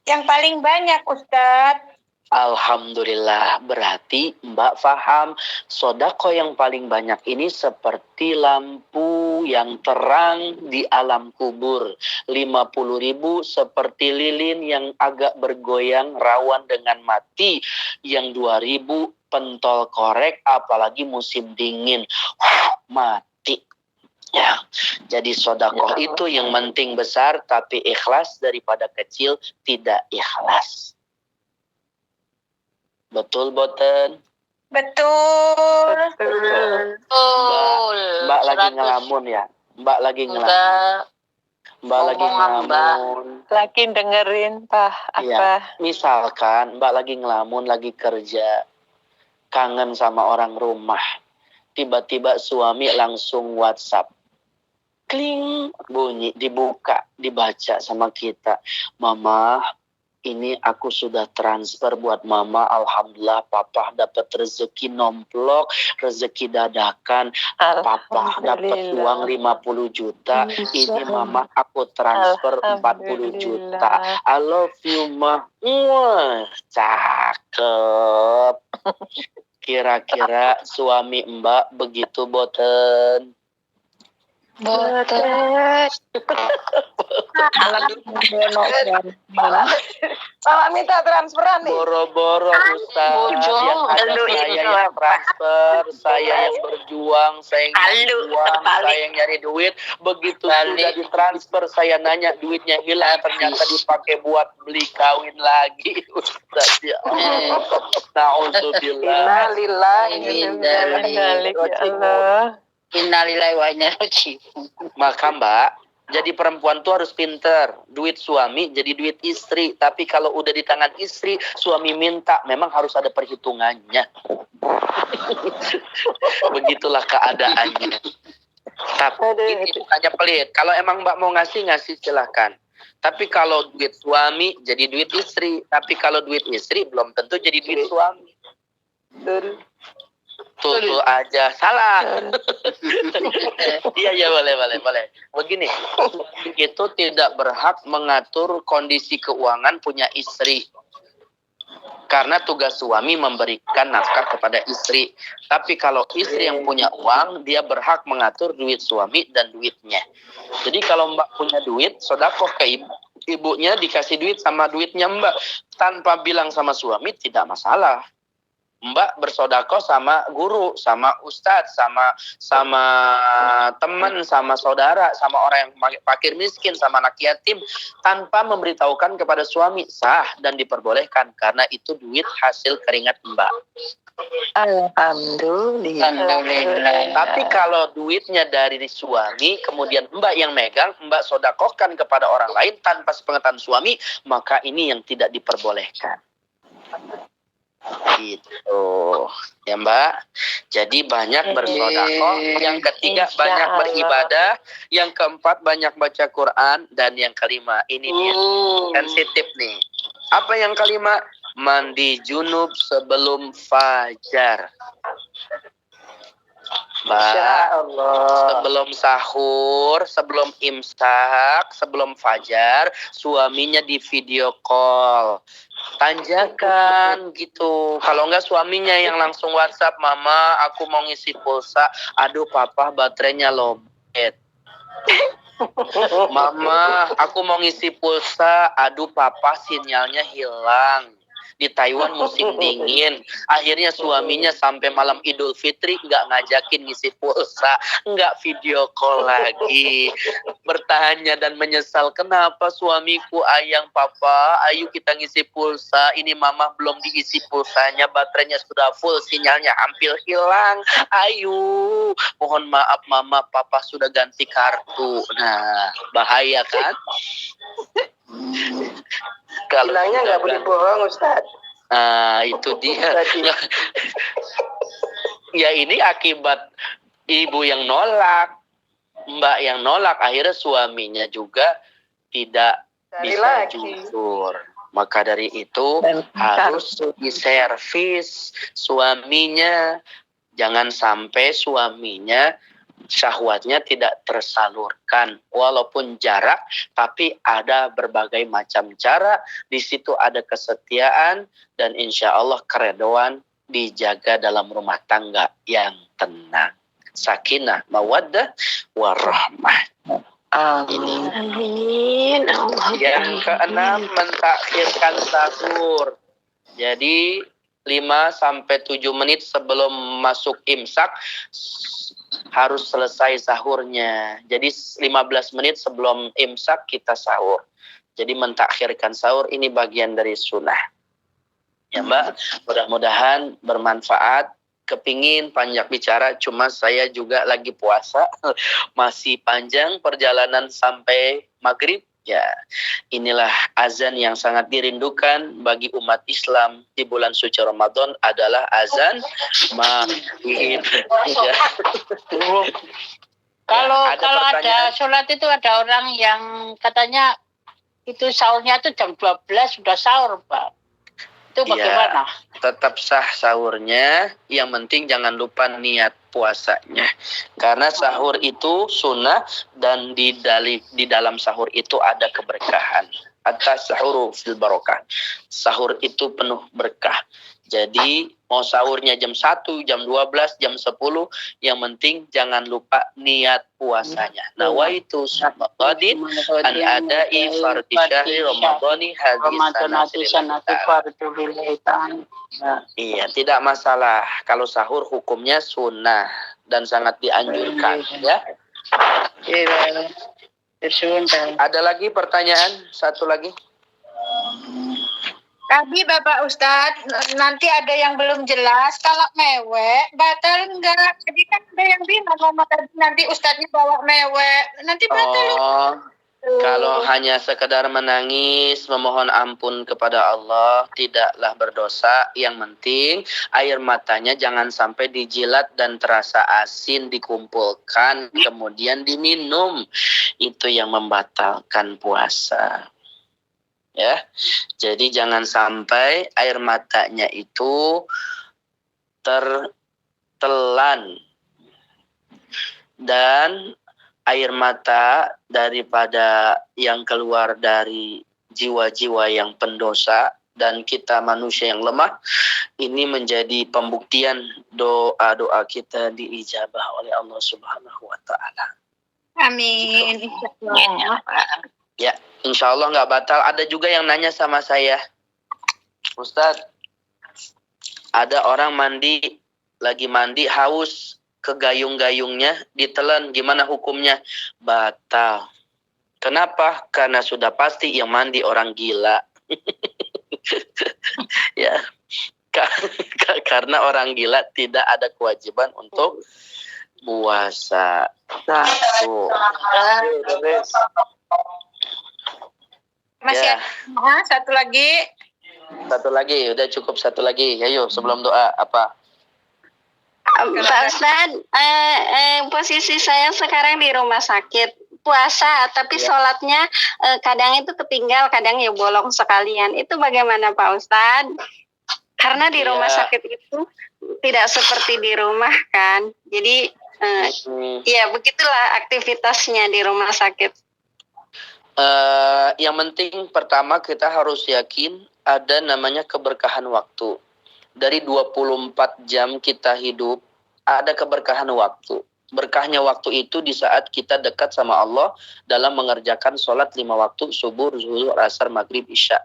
Yang paling banyak, Ustadz. Alhamdulillah, berarti Mbak paham sodako yang paling banyak ini seperti lampu yang terang di alam kubur. 50.000 seperti lilin yang agak bergoyang rawan dengan mati. Yang 2.000 pentol korek apalagi musim dingin. Mati. Ya, jadi sodakoh itu yang penting besar tapi ikhlas daripada kecil tidak ikhlas. Betul, boten? Betul. Mbak lagi ngelamun ya? Mbak lagi ngelamun. Mbak lagi ngelamun. Lagi dengerin, Pak. Apa? Ya, misalkan Mbak lagi ngelamun, lagi kerja. Kangen sama orang rumah. Tiba-tiba suami langsung WhatsApp. Kling, bunyi, dibuka, dibaca sama kita. Mama, ini aku sudah transfer buat mama. Alhamdulillah papa dapat rezeki nomplok, rezeki dadakan. Papa dapat uang 50 juta. Ini mama aku transfer 40 juta. I love you, ma. Wah, cakep. Kira-kira suami Mbak begitu, boten? Boten. Salah minta transferan nih. Boro-boro Ustaz, yang ada saya yang transfer, saya yang berjuang, saya yang berjuang, saya yang nyari duit. Begitu sudah ditransfer, saya nanya duitnya hilang, ternyata dipakai buat beli kawin lagi. Ustaz, ya Allah. Na'udzubillah. Innalillahi wa inna ilaihi raji'un. Maka Mbak, jadi perempuan tuh harus pinter. Duit suami jadi duit istri. Tapi kalau udah di tangan istri, suami minta, memang harus ada perhitungannya. Begitulah keadaannya. Tapi ini bukannya pelit. Kalau emang Mbak mau ngasih silahkan. Tapi kalau duit suami jadi duit istri. Tapi kalau duit istri belum tentu jadi duit suami. Tuh aja salah. Iya boleh. Begini, itu tidak berhak mengatur kondisi keuangan punya istri. Karena tugas suami memberikan nafkah kepada istri. Tapi kalau istri yang punya uang, dia berhak mengatur duit suami dan duitnya. Jadi kalau Mbak punya duit, sodakoh ke ibunya, dikasih duit sama duitnya Mbak. Tanpa bilang sama suami, tidak masalah. Mbak bersodakoh sama guru, sama ustadz, sama teman, sama saudara, sama orang yang fakir miskin, sama anak yatim, tanpa memberitahukan kepada suami, sah dan diperbolehkan karena itu duit hasil keringat Mbak. Alhamdulillah. Tapi kalau duitnya dari suami, kemudian Mbak yang megang, Mbak sodakohkan kepada orang lain tanpa sepengetahuan suami, maka ini yang tidak diperbolehkan. Gitu ya Mbak. Jadi banyak bersedekah. Yang ketiga banyak beribadah. Yang keempat banyak baca Quran. Dan yang kelima ini dia sensitif nih. Apa yang kelima? Mandi junub sebelum fajar. Mbak, sebelum sahur, sebelum imsak, sebelum fajar, suaminya di video call. Tanjakan gitu. Kalau enggak suaminya yang langsung WhatsApp, Mama, aku mau ngisi pulsa. Aduh, Papa, baterainya lowbat. Mama, aku mau ngisi pulsa. Aduh, Papa, sinyalnya hilang. Di Taiwan musim dingin. Akhirnya suaminya sampai malam Idul Fitri nggak ngajakin ngisi pulsa, nggak video call lagi. Bertanya dan menyesal, kenapa suamiku ayang, Papa, ayo kita ngisi pulsa. Ini Mama belum diisi pulsanya, baterainya sudah full, sinyalnya hampir hilang. Ayo, mohon maaf Mama, Papa sudah ganti kartu. Nah, bahaya kan? Bilangnya nggak boleh bohong, Ustaz. Itu dia. Ya ini akibat ibu yang nolak. mbak yang nolak, akhirnya suaminya juga tidak bisa jujur. Maka dari itu harus diservis suaminya. Jangan sampai suaminya syahwatnya tidak tersalurkan. Walaupun jarak, tapi ada berbagai macam cara. Di situ ada kesetiaan dan insya Allah keredoan dijaga dalam rumah tangga yang tenang. Sakinah, mawaddah, warahmah. Amin. Yang keenam, mentakhirkan sahur. Jadi 5-7 menit sebelum masuk imsak harus selesai sahurnya. Jadi 15 menit sebelum imsak kita sahur. Jadi mentakhirkan sahur ini bagian dari sunnah. Ya Mbak, mudah-mudahan bermanfaat. Kepingin panjang bicara, cuma saya juga lagi puasa. Masih panjang perjalanan sampai maghrib. Ya, inilah azan yang sangat dirindukan bagi umat Islam di bulan suci Ramadan adalah azan maghrib. Ya. Kalau ada sholat itu ada orang yang katanya itu sahurnya itu jam 12 sudah sahur, Pak. Itu bagaimana? Ya, tetap sah sahurnya, yang penting jangan lupa niat puasanya. Karena sahur itu sunnah dan di dalam sahur itu ada keberkahan. Atas sahur fil barokah. Sahur itu penuh berkah. Jadi mau sahurnya jam 1, jam 12, jam 10, yang penting jangan lupa niat puasanya. Nawaitu Ramadan an adai fardhi syahri Ramadhani Iya, tidak masalah. Kalau sahur hukumnya sunnah dan sangat dianjurkan, ya. Ada lagi pertanyaan? Satu lagi. Tadi Bapak Ustadz, nanti ada yang belum jelas, kalau mewek, batal enggak? Jadi kan ada yang bilang, nanti Ustadznya bawa mewek, nanti batal. Kalau hanya sekedar menangis, memohon ampun kepada Allah, tidaklah berdosa. Yang penting, air matanya jangan sampai dijilat dan terasa asin, dikumpulkan, kemudian diminum. Itu yang membatalkan puasa. Ya, jadi jangan sampai air matanya itu tertelan dan air mata daripada yang keluar dari jiwa-jiwa yang pendosa dan kita manusia yang lemah ini menjadi pembuktian doa-doa kita diijabah oleh Allah Subhanahu wa taala. Amin. Ya, insya Allah nggak batal. Ada juga yang nanya sama saya, Ustadz, ada orang lagi mandi haus, ke gayung-gayungnya ditelan, gimana hukumnya? Batal. Kenapa? Karena sudah pasti yang mandi orang gila. Ya, karena orang gila tidak ada kewajiban untuk puasa. Masih Ya. ada satu lagi. Satu lagi, udah cukup satu lagi. Ayo, sebelum doa apa? Pak Ustadz, posisi saya sekarang di rumah sakit puasa, tapi sholatnya kadang itu ketinggal, kadang ya bolong sekalian. Itu bagaimana Pak Ustadz? Karena di rumah sakit itu tidak seperti di rumah kan. Jadi ya begitulah aktivitasnya di rumah sakit. Yang penting pertama kita harus yakin ada namanya keberkahan waktu. Dari 24 jam kita hidup, ada keberkahan waktu. Berkahnya waktu itu di saat kita dekat sama Allah dalam mengerjakan sholat 5 waktu, subuh, zuhur, asar, maghrib, isya.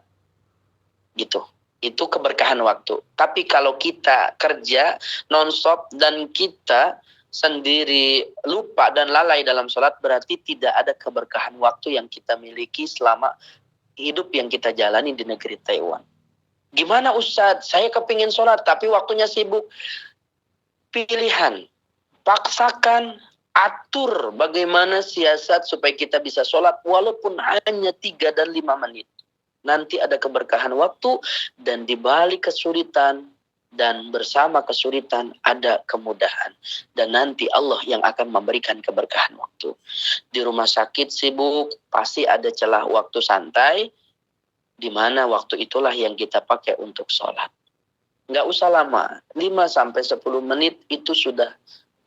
Gitu. Itu keberkahan waktu. Tapi kalau kita kerja non-stop dan kita sendiri lupa dan lalai dalam sholat, berarti tidak ada keberkahan waktu yang kita miliki selama hidup yang kita jalani di negeri Taiwan. Gimana Ustadz? Saya kepingin sholat tapi waktunya sibuk. Pilihan, paksakan, atur bagaimana siasat supaya kita bisa sholat walaupun hanya 3 dan 5 menit. Nanti ada keberkahan waktu dan di balik kesulitan dan bersama kesulitan ada kemudahan. Dan nanti Allah yang akan memberikan keberkahan waktu. Di rumah sakit sibuk, pasti ada celah waktu santai, di mana waktu itulah yang kita pakai untuk sholat. Nggak usah lama, 5-10 menit itu sudah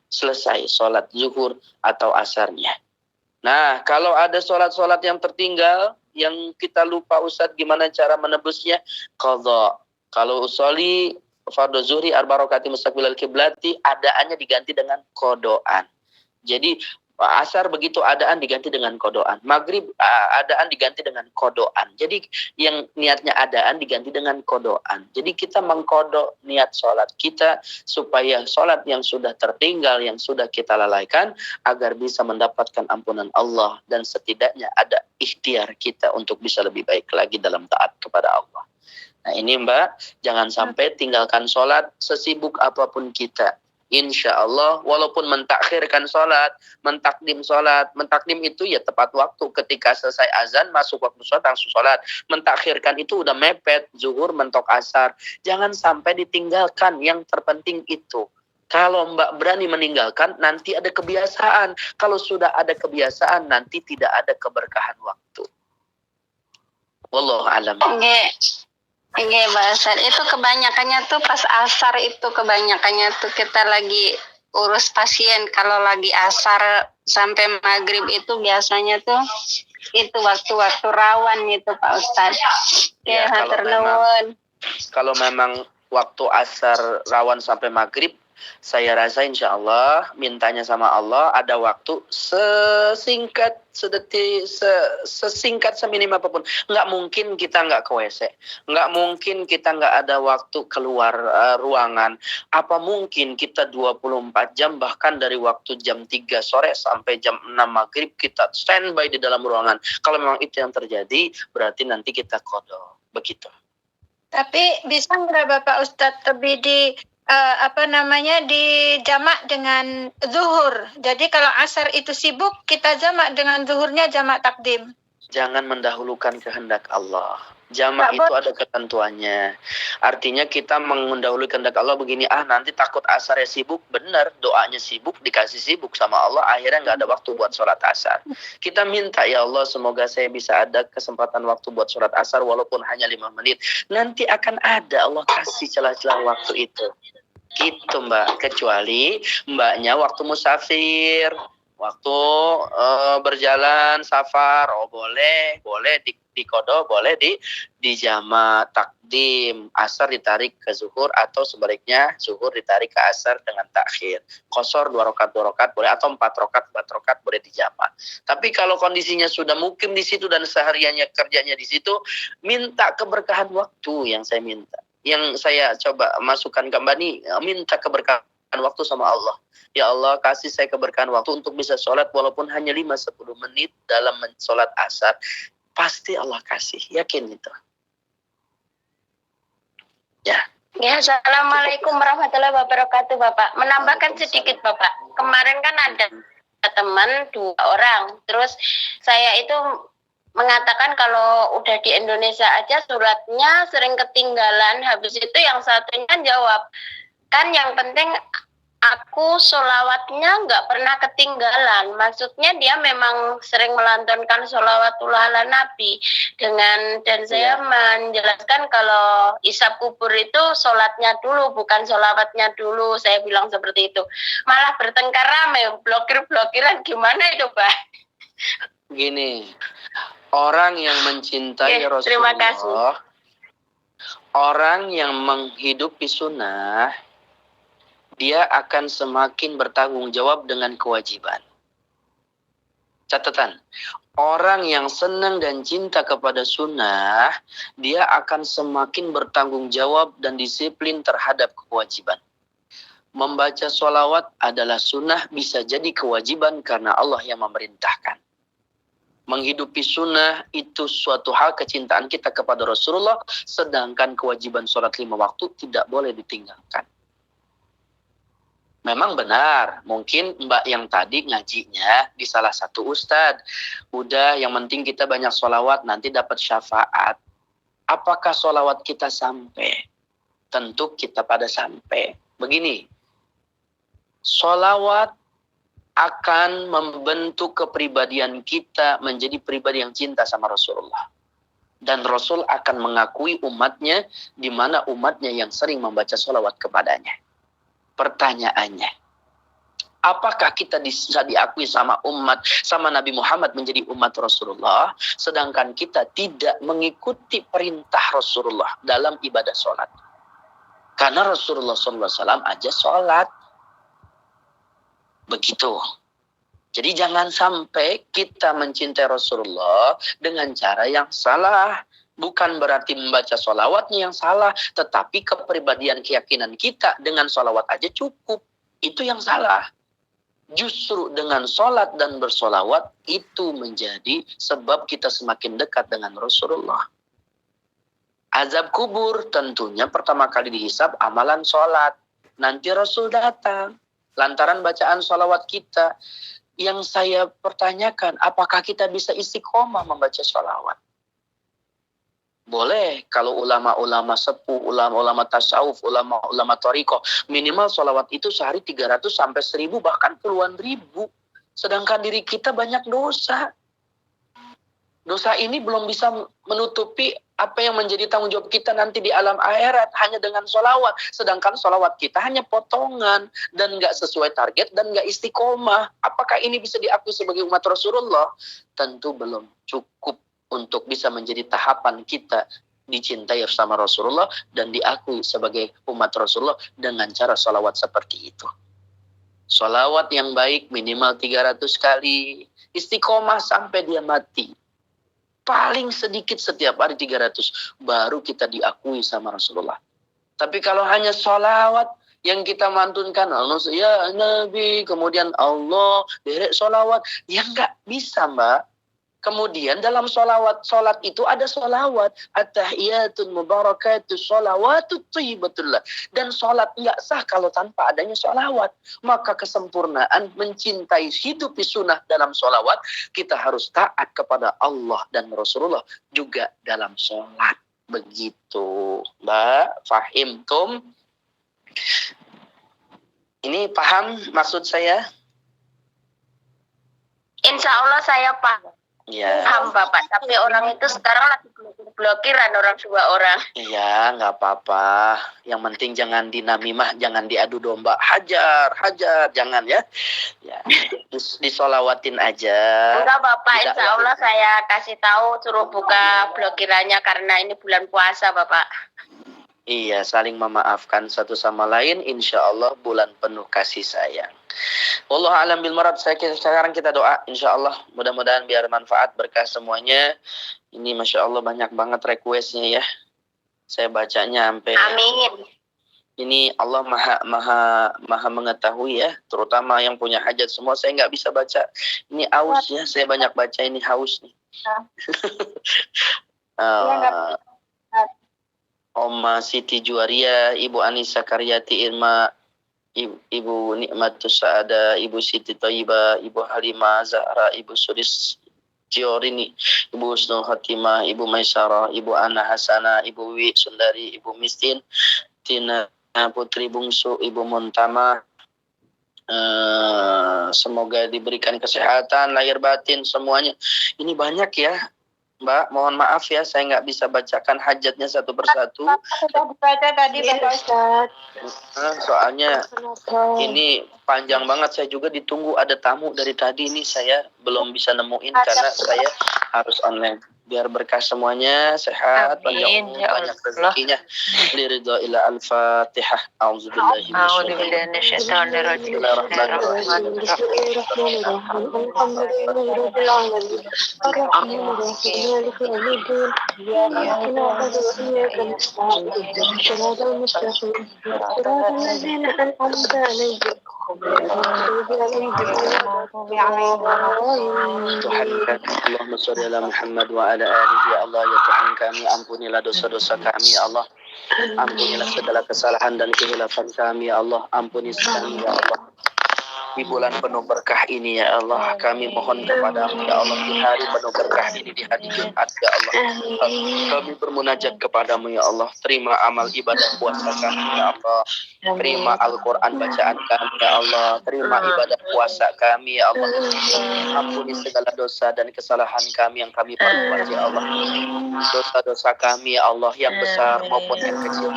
selesai sholat zuhur atau asarnya. Nah, kalau ada sholat-sholat yang tertinggal, yang kita lupa Ustadz gimana cara menebusnya, qadha. Kalau usoli fardhu zuhri arba rakaati mustaqbilal kiblati, adaannya diganti dengan kodoan. Jadi asar begitu adaan diganti dengan kodoan. Maghrib adaan diganti dengan kodoan. Jadi yang niatnya adaan diganti dengan kodoan. Jadi kita mengkodok niat sholat kita supaya sholat yang sudah tertinggal, yang sudah kita lalaikan, agar bisa mendapatkan ampunan Allah. Dan setidaknya ada ikhtiar kita untuk bisa lebih baik lagi dalam taat kepada Allah. Nah ini Mbak, jangan sampai tinggalkan sholat sesibuk apapun kita. Insya Allah, walaupun mentakhirkan sholat, mentakdim sholat. Mentakdim itu ya tepat waktu. Ketika selesai azan, masuk waktu sholat, langsung sholat. Mentakhirkan itu udah mepet, zuhur, mentok asar. Jangan sampai ditinggalkan, yang terpenting itu. Kalau Mbak berani meninggalkan, nanti ada kebiasaan. Kalau sudah ada kebiasaan, nanti tidak ada keberkahan waktu. Wallahu a'lam. Iya, Basar. Itu kebanyakannya tuh pas asar itu kebanyakannya tuh kita lagi urus pasien. Kalau lagi asar sampai maghrib itu biasanya tuh itu waktu-waktu rawan itu Pak Ustadz. Ya, kalau memang waktu asar rawan sampai maghrib, saya rasa insya Allah mintanya sama Allah ada waktu sesingkat sedetik, sesingkat seminim apapun. Nggak mungkin kita nggak ke WC, nggak mungkin kita nggak ada waktu keluar ruangan. Apa mungkin kita 24 jam bahkan dari waktu jam 3 sore sampai jam 6 maghrib kita standby di dalam ruangan. Kalau memang itu yang terjadi, berarti nanti kita qadha. Begitu. Tapi bisa nggak Bapak Ustadz lebih dijamak dengan zuhur. Jadi kalau asar itu sibuk, kita jamak dengan zuhurnya jamak takdim. Jangan mendahulukan kehendak Allah. Jamak itu ada ketentuannya. Artinya kita mendahului kehendak Allah begini, nanti takut asar ya sibuk. Benar, doanya sibuk, dikasih sibuk sama Allah, akhirnya nggak ada waktu buat sholat asar. Kita minta, ya Allah semoga saya bisa ada kesempatan waktu buat sholat asar walaupun hanya 5 menit. Nanti akan ada, Allah kasih celah-celah waktu itu. Gitu Mbak, kecuali Mbaknya waktu musafir, waktu berjalan safar, boleh di kodo, boleh di jama takdim, asar ditarik ke zuhur atau sebaliknya zuhur ditarik ke asar dengan takhir. Qasar 2 rakaat boleh, atau 4 rakaat boleh di jama. Tapi kalau kondisinya sudah mukim di situ dan sehariannya kerjanya di situ, minta keberkahan waktu yang saya minta. Yang saya coba masukkan ke Mbak nih, minta keberkahan waktu sama Allah. Ya Allah, kasih saya keberkahan waktu untuk bisa sholat walaupun hanya 5-10 menit dalam sholat asar. Pasti Allah kasih, yakin itu. Ya. Ya, Assalamualaikum warahmatullahi wabarakatuh Bapak. Menambahkan sedikit Bapak. Kemarin kan ada teman 2 orang. Terus saya itu mengatakan kalau udah di Indonesia aja suratnya sering ketinggalan. Habis itu yang satunya jawab, kan yang penting aku sholawatnya nggak pernah ketinggalan. Maksudnya dia memang sering melantunkan sholawatullah ala Nabi dan saya menjelaskan kalau isap kubur itu sholatnya dulu bukan sholawatnya dulu. Saya bilang seperti itu. Malah bertengkar rame, blokir-blokiran, gimana itu Pak? Gini, orang yang mencintai Rasulullah, terima kasih. Orang yang menghidupi sunnah, dia akan semakin bertanggung jawab dengan kewajiban. Catatan, orang yang senang dan cinta kepada sunnah, dia akan semakin bertanggung jawab dan disiplin terhadap kewajiban. Membaca sholawat adalah sunnah, bisa jadi kewajiban karena Allah yang memerintahkan. Menghidupi sunnah itu suatu hal kecintaan kita kepada Rasulullah, sedangkan kewajiban sholat 5 waktu tidak boleh ditinggalkan. Memang benar, mungkin Mbak yang tadi ngajinya di salah satu ustadz. Udah, yang penting kita banyak sholawat, nanti dapat syafaat. Apakah sholawat kita sampai? tentu kita pada sampai. Begini, sholawat akan membentuk kepribadian kita menjadi pribadi yang cinta sama Rasulullah. Dan Rasul akan mengakui umatnya, di mana umatnya yang sering membaca sholawat kepadanya. Pertanyaannya, apakah kita bisa diakui sama Nabi Muhammad menjadi umat Rasulullah, sedangkan kita tidak mengikuti perintah Rasulullah dalam ibadah sholat? Karena Rasulullah SAW aja sholat. Begitu. Jadi jangan sampai kita mencintai Rasulullah dengan cara yang salah. Bukan berarti membaca sholawatnya yang salah, tetapi kepribadian keyakinan kita dengan sholawat aja cukup. Itu yang salah. Justru dengan sholat dan bersolawat itu menjadi sebab kita semakin dekat dengan Rasulullah. Azab kubur tentunya pertama kali dihisab amalan sholat. Nanti Rasul datang. Lantaran bacaan sholawat kita. Yang saya pertanyakan, apakah kita bisa istiqomah membaca sholawat? Boleh, kalau ulama-ulama sepuh, ulama-ulama tasawuf, ulama-ulama thariqah, minimal sholawat itu sehari 300 sampai 1000, bahkan puluhan ribu. Sedangkan diri kita banyak dosa. Dosa ini belum bisa menutupi apa yang menjadi tanggung jawab kita nanti di alam akhirat hanya dengan sholawat. Sedangkan sholawat kita hanya potongan dan nggak sesuai target dan nggak istiqomah. Apakah ini bisa diakui sebagai umat Rasulullah? Tentu belum cukup untuk bisa menjadi tahapan kita dicintai sama Rasulullah dan diakui sebagai umat Rasulullah dengan cara sholawat seperti itu. Sholawat yang baik minimal 300 kali. Istiqomah sampai dia mati. Paling sedikit setiap hari 300. Baru kita diakui sama Rasulullah. Tapi kalau hanya sholawat yang kita mantunkan, Allah ya Nabi, kemudian Allah, derek sholawat. Ya nggak bisa Mbak. Kemudian dalam sholat itu ada sholawat. At-tahiyatun mubarakatuh sholawatut thayyibatullah. Dan sholat nggak sah kalau tanpa adanya sholawat. Maka kesempurnaan mencintai hidup di sunnah dalam sholawat, kita harus taat kepada Allah dan Rasulullah juga dalam sholat. Begitu. Mbak, fahim tum? Ini paham maksud saya? Insya Allah saya paham. Ya. Paham Bapak, tapi orang itu sekarang lagi blokiran orang dua orang. Iya, nggak apa-apa. Yang penting jangan dinamimah, jangan diadu domba. Hajar, jangan ya. Ya, disolawatin aja. Enggak Bapak, insya Allah saya kasih tahu suruh buka blokirannya karena ini bulan puasa Bapak. Iya, saling memaafkan satu sama lain. Insya Allah bulan penuh kasih sayang. Wallahu a'lam bil marad. Sekarang kita doa. Insya Allah mudah-mudahan biar manfaat berkah semuanya. Ini Masya Allah banyak banget requestnya ya. Saya bacanya sampai. Amin. Ini Allah maha mengetahui ya. Terutama yang punya hajat semua. Saya nggak bisa baca. Ini haus ya. Saya banyak baca ini haus nih. Oma Siti Juwaria, Ibu Anissa Karyati Irma, Ibu Nikmatus Saada, Ibu Siti Thayyibah, Ibu Halimah Zahra, Ibu Suris Ciorini, Ibu Husnul Khatimah, Ibu Maisarah, Ibu Ana Hasana, Ibu Wi Sundari, Ibu Mistin, Tina Putri Bungsu, Ibu Muntama. Semoga diberikan kesehatan lahir batin semuanya. Ini banyak ya. Mbak, mohon maaf ya, saya nggak bisa bacakan hajatnya satu persatu. Sudah dibaca tadi Bapak Ustaz. Soalnya ini panjang banget, saya juga ditunggu ada tamu dari tadi ini, saya belum bisa nemuin karena saya harus online. Biar berkah semuanya, sehat, panjang umur, banyak rezekinya. Liridho ila al-fatihah. A'udzubillahi minasyaitonir Allahumma sholli ala Muhammad wa ala alihi. Ya Allah, ya Tuhan kami, ampunilah dosa-dosa kami ya Allah. Ampunilah segala kesalahan dan kehilafan kami ya Allah. Ampuni kami ya Allah. di bulan penuh berkah ini ya Allah. Kami mohon kepadamu ya Allah, di hari penuh berkah ini, di hari Jumat ya Allah. Kami bermunajat kepadamu ya Allah. Terima amal ibadah puasa kami ya Allah. Terima Al-Quran bacaan kami ya Allah. Terima ibadah puasa kami ya Allah. Ampuni segala dosa dan kesalahan kami yang kami perbuat ya Allah. Dosa-dosa kami ya Allah, yang besar maupun yang kecil,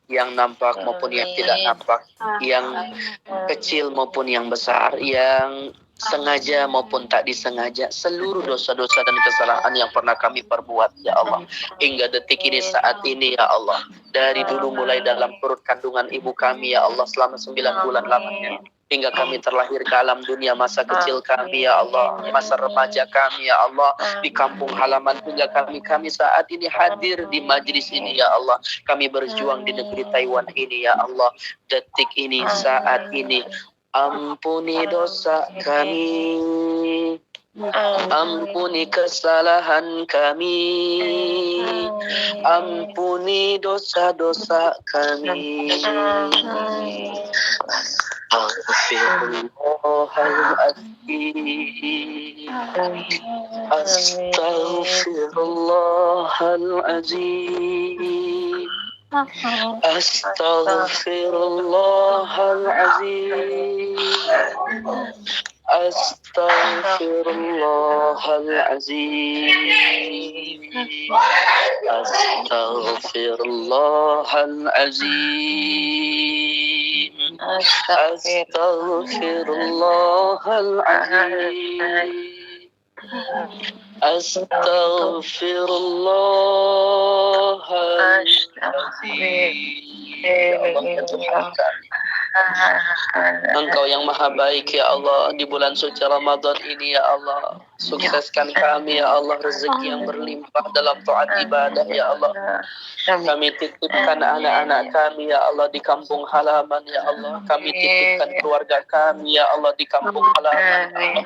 yang nampak maupun yang tidak nampak, yang kecil maupun yang besar, yang sengaja maupun tak disengaja, seluruh dosa-dosa dan kesalahan yang pernah kami perbuat ya Allah, hingga detik ini saat ini ya Allah, dari dulu mulai dalam perut kandungan ibu kami ya Allah selama 9 bulan lamanya, hingga kami terlahir ke alam dunia, masa kecil kami ya Allah, masa remaja kami ya Allah, di kampung halaman, hingga kami saat ini hadir di majlis ini ya Allah. Kami berjuang di negeri Taiwan ini ya Allah, detik ini saat ini. Ampuni dosa kami, ampuni kesalahan kami, ampuni dosa-dosa kami. Astaghfirullahaladzim. Astaghfirullahaladzim. Astaghfirullahaladzim. Astaghfirullahaladzim. Astaghfirullahaladzim. Astaghfirullahaladzim. Ya Allah, ya Tuhan kami, Engkau yang maha baik ya Allah. Di bulan suci Ramadan ini ya Allah, sukseskan kami ya Allah, rezeki yang berlimpah dalam taat ibadah ya Allah. Kami titipkan anak-anak kami ya Allah di kampung halaman ya Allah. Kami titipkan keluarga kami ya Allah di kampung halaman ya Allah.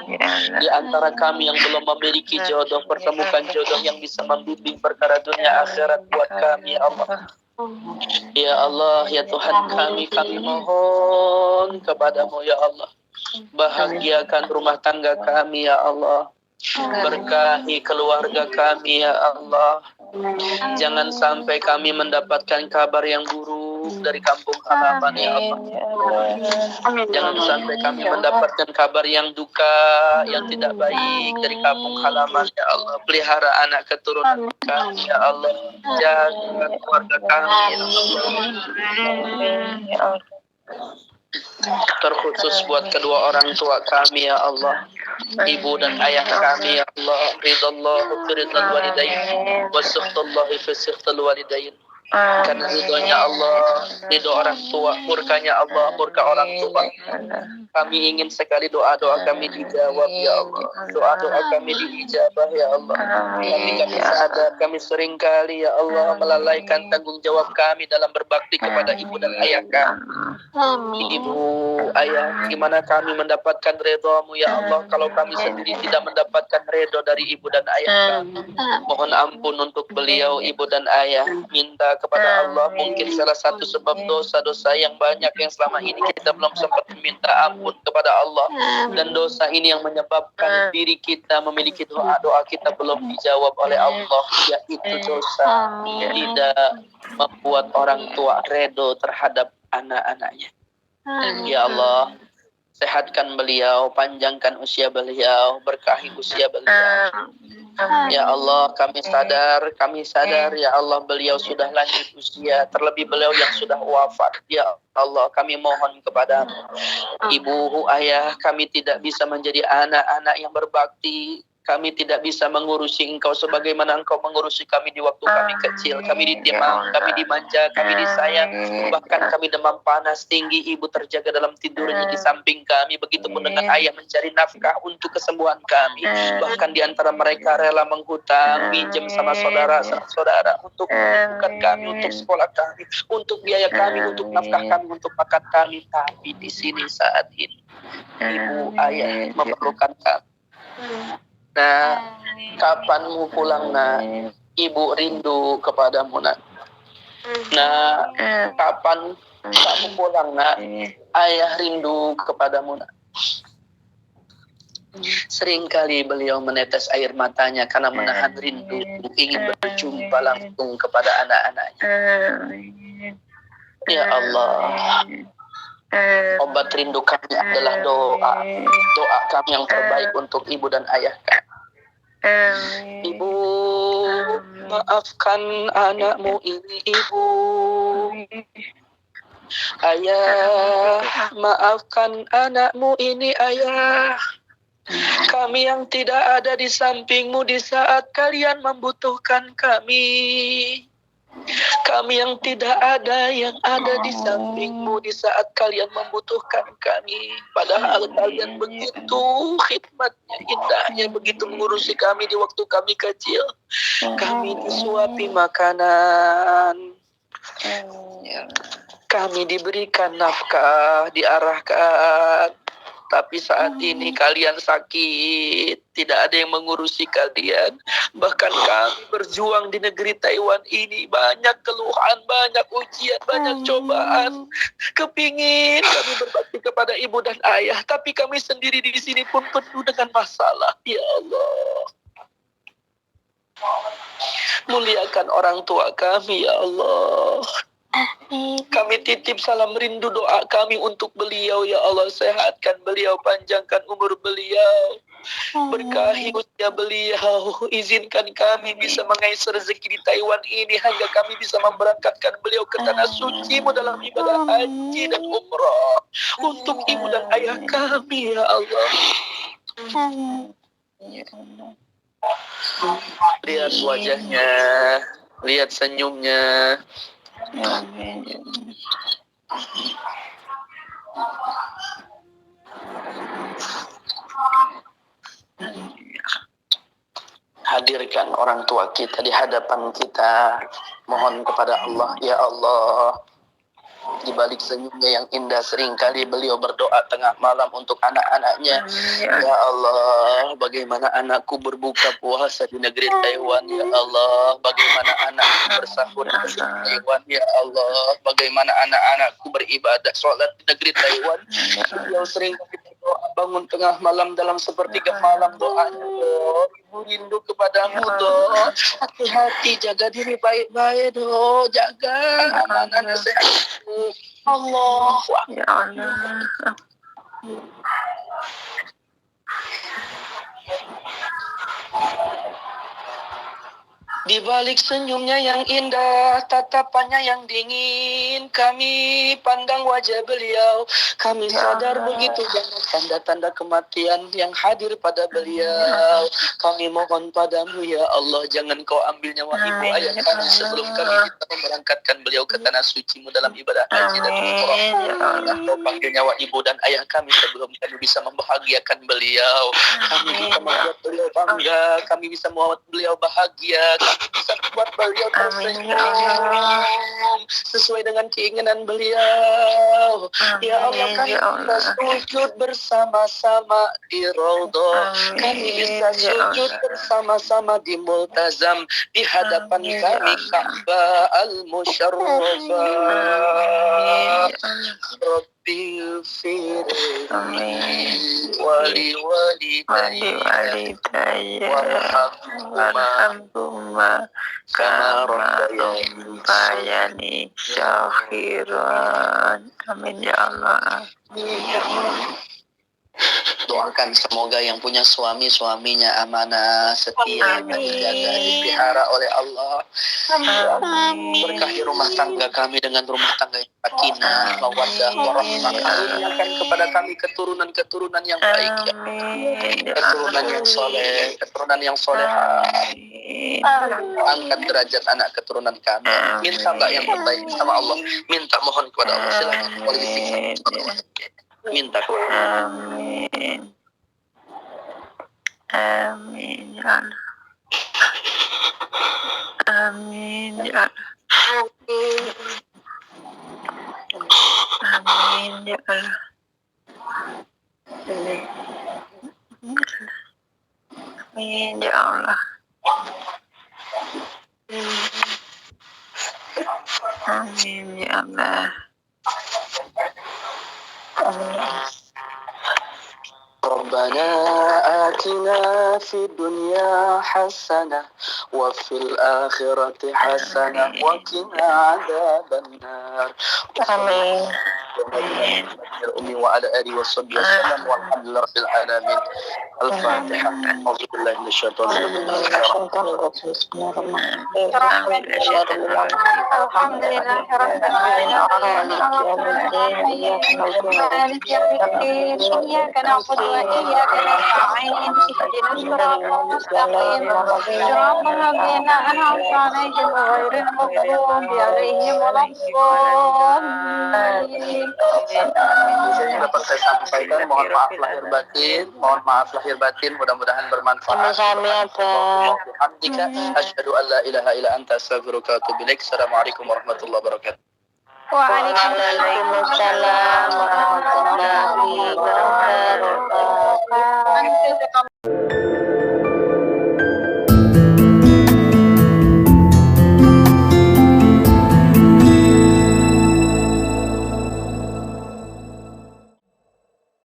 Di antara kami yang belum memiliki jodoh, pertemukan jodoh yang bisa membimbing perkara dunia akhirat buat kami ya Allah. Ya Allah, ya Tuhan kami mohon kepadamu ya Allah, bahagiakan rumah tangga kami ya Allah, berkahi keluarga kami ya Allah. Jangan sampai kami mendapatkan kabar yang buruk dari kampung halaman ya Allah. Jangan sampai kami mendapatkan kabar yang duka, yang tidak baik dari kampung halaman ya Allah. Pelihara anak keturunan kami ya Allah. Jaga keluarga kami ya Allah. Terkhusus buat kedua orang tua kami ya Allah, ibu dan ayah kami ya Allah. Ridallahu fi ridal walidain wa sukhtallahi fi sukhtal walidain. Karena ridhonya Allah, ridho orang tua, murkanya Allah, murka orang tua. Kami ingin sekali doa-doa kami dijawab ya Allah, doa-doa kami diijabah ya Allah. Tapi kami sadar kami seringkali ya Allah melalaikan tanggung jawab kami dalam berbakti kepada ibu dan ayah kami. Ibu, ayah, gimana kami mendapatkan ridho-Mu ya Allah kalau kami sendiri tidak mendapatkan ridho dari ibu dan ayah kami. Mohon ampun untuk beliau, ibu dan ayah. Minta kepada Allah, mungkin salah satu sebab dosa-dosa yang banyak yang selama ini kita belum sempat meminta ampun kepada Allah, dan dosa ini yang menyebabkan diri kita memiliki doa-doa kita belum dijawab oleh Allah, yaitu dosa tidak membuat orang tua redho terhadap anak-anaknya. Ya Allah, sehatkan beliau, panjangkan usia beliau, berkahi usia beliau. Ya Allah, kami sadar ya Allah, beliau sudah lanjut usia, terlebih beliau yang sudah wafat. Ya Allah, kami mohon kepada ibu, ayah, kami tidak bisa menjadi anak-anak yang berbakti. Kami tidak bisa mengurusi Engkau sebagaimana Engkau mengurusi kami di waktu kami kecil. Kami ditimang, kami dimanja, kami disayang. Bahkan kami demam panas tinggi, ibu terjaga dalam tidurnya di samping kami. Begitupun dengan ayah mencari nafkah untuk kesembuhan kami. Bahkan di antara mereka rela menghutang, pinjam sama saudara-saudara untuk menyembuhkan kami, untuk sekolah kami, untuk biaya kami, untuk nafkah kami, untuk makan kami. Tapi di sini saat ini, ibu, ayah memerlukan kami. Nah, kapan mau pulang nak? Ibu rindu kepadamu nak. Nah, kapan kamu pulang nak? Ayah rindu kepadamu nak. Seringkali beliau menetes air matanya karena menahan rindu ingin berjumpa langsung kepada anak-anaknya. Ya Allah, obat rindu kami adalah doa. Doa kami yang terbaik untuk ibu dan ayah kami. Ibu, maafkan anakmu ini, ibu. Ayah, maafkan anakmu ini, ayah. Kami yang tidak ada di sampingmu di saat kalian membutuhkan kami. Kami yang tidak ada yang ada di sampingmu di saat kalian membutuhkan kami. Padahal kalian begitu khidmatnya, indahnya, begitu mengurusi kami di waktu kami kecil. Kami disuapi makanan. Kami diberikan nafkah, diarahkan. Tapi saat ini kalian sakit, tidak ada yang mengurusi kalian. Bahkan kami berjuang di negeri Taiwan ini, banyak keluhan, banyak ujian, banyak cobaan. Kepingin kami berbakti kepada ibu dan ayah, tapi kami sendiri di sini pun penuh dengan masalah. Ya Allah, muliakan orang tua kami, ya Allah. Kami titip salam rindu doa kami untuk beliau, ya Allah. Sehatkan beliau, panjangkan umur beliau, berkahi usia beliau. Izinkan kami bisa mengais rezeki di Taiwan ini hingga kami bisa memberangkatkan beliau ke tanah suci-Mu dalam ibadah haji dan umrah untuk ibu dan ayah kami, ya Allah. Lihat wajahnya, lihat senyumnya. Hadirkan orang tua kita di hadapan kita. Mohon kepada Allah, ya Allah, di balik senyumnya yang indah, seringkali beliau berdoa tengah malam untuk anak-anaknya. Ya Allah, bagaimana anakku berbuka puasa di negeri Taiwan, ya Allah. Bagaimana anakku bersahur di negeri Taiwan, ya Allah. Bagaimana anak-anakku beribadah sholat di negeri Taiwan. Beliau sering berdoa bangun tengah malam dalam sepertiga malam doanya. Ibu rindu kepadamu, doh. Hati-hati, jaga diri baik-baik, doh. Jaga amanah sehatmu. Allah. Ya Allah. Di balik senyumnya yang indah, tatapannya yang dingin, kami pandang wajah beliau. Kami sadar begitu banyak tanda-tanda kematian yang hadir pada beliau. Kami mohon padamu, ya Allah, jangan kau ambil nyawa ibu ayah kami sebelum kami bisa memberangkatkan beliau ke tanah suci-Mu dalam ibadah haji dan umrah. Dan kau panggil nyawa ibu dan ayah kami sebelum kami bisa membahagiakan beliau. Kami bisa membuat beliau bangga, kami bisa membuat beliau bahagia, bisa buat beliau tersenyum sesuai dengan keinginan beliau. Ya Allah, kami bisa sujud bersama-sama di Raudhah. Kami bisa sujud bersama-sama di Multazam, di hadapan kami Ka'bah Al-Musharrafah. Rabbil firli wali walidayya warhamhuma kama rabbayani syakhiran. Amin ya Allah. Doakan semoga yang punya suaminya amanah, setia, dijaga, dipelihara oleh Allah. Berkahi rumah tangga kami dengan rumah tangga yang sakinah, mawaddah, warahmah. Karuniakan kepada kami keturunan yang baik, ya. Keturunan yang soleh, keturunan yang soleha. Angkat derajat anak keturunan kami. Minta mbak yang terbaik sama Allah. Minta mohon kepada Allah. Silakan. Minta kepada Amin. Amin ya Allah. Amin ya Allah. Amin ya Allah. Amin ya Allah. Amin ya Allah. ربنا آتنا في الدنيا حسنة وفي الآخرة حسنة وقنا عذاب النار. آمين. وعلى آله وصحبه وسلم والحمد لله رب العالمين. الفاتحة. أعوذ بالله من الشيطان الرجيم. إياك نعبد وإياك نستعين اهدنا الصراط المستقيم صراط الذين أنعمت عليهم غير المغضوب عليهم ولا الضالين. Dapat saya sampaikan, mohon maaf lahir batin, mudah-mudahan bermanfaat. Alhamdulillah, asyhadu an la ilaha illa anta astaghfiruka wa atubu ilaik. Assalamualaikum warahmatullahi wabarakatuh. Waalaikumsalam warahmatullahi wabarakatuh.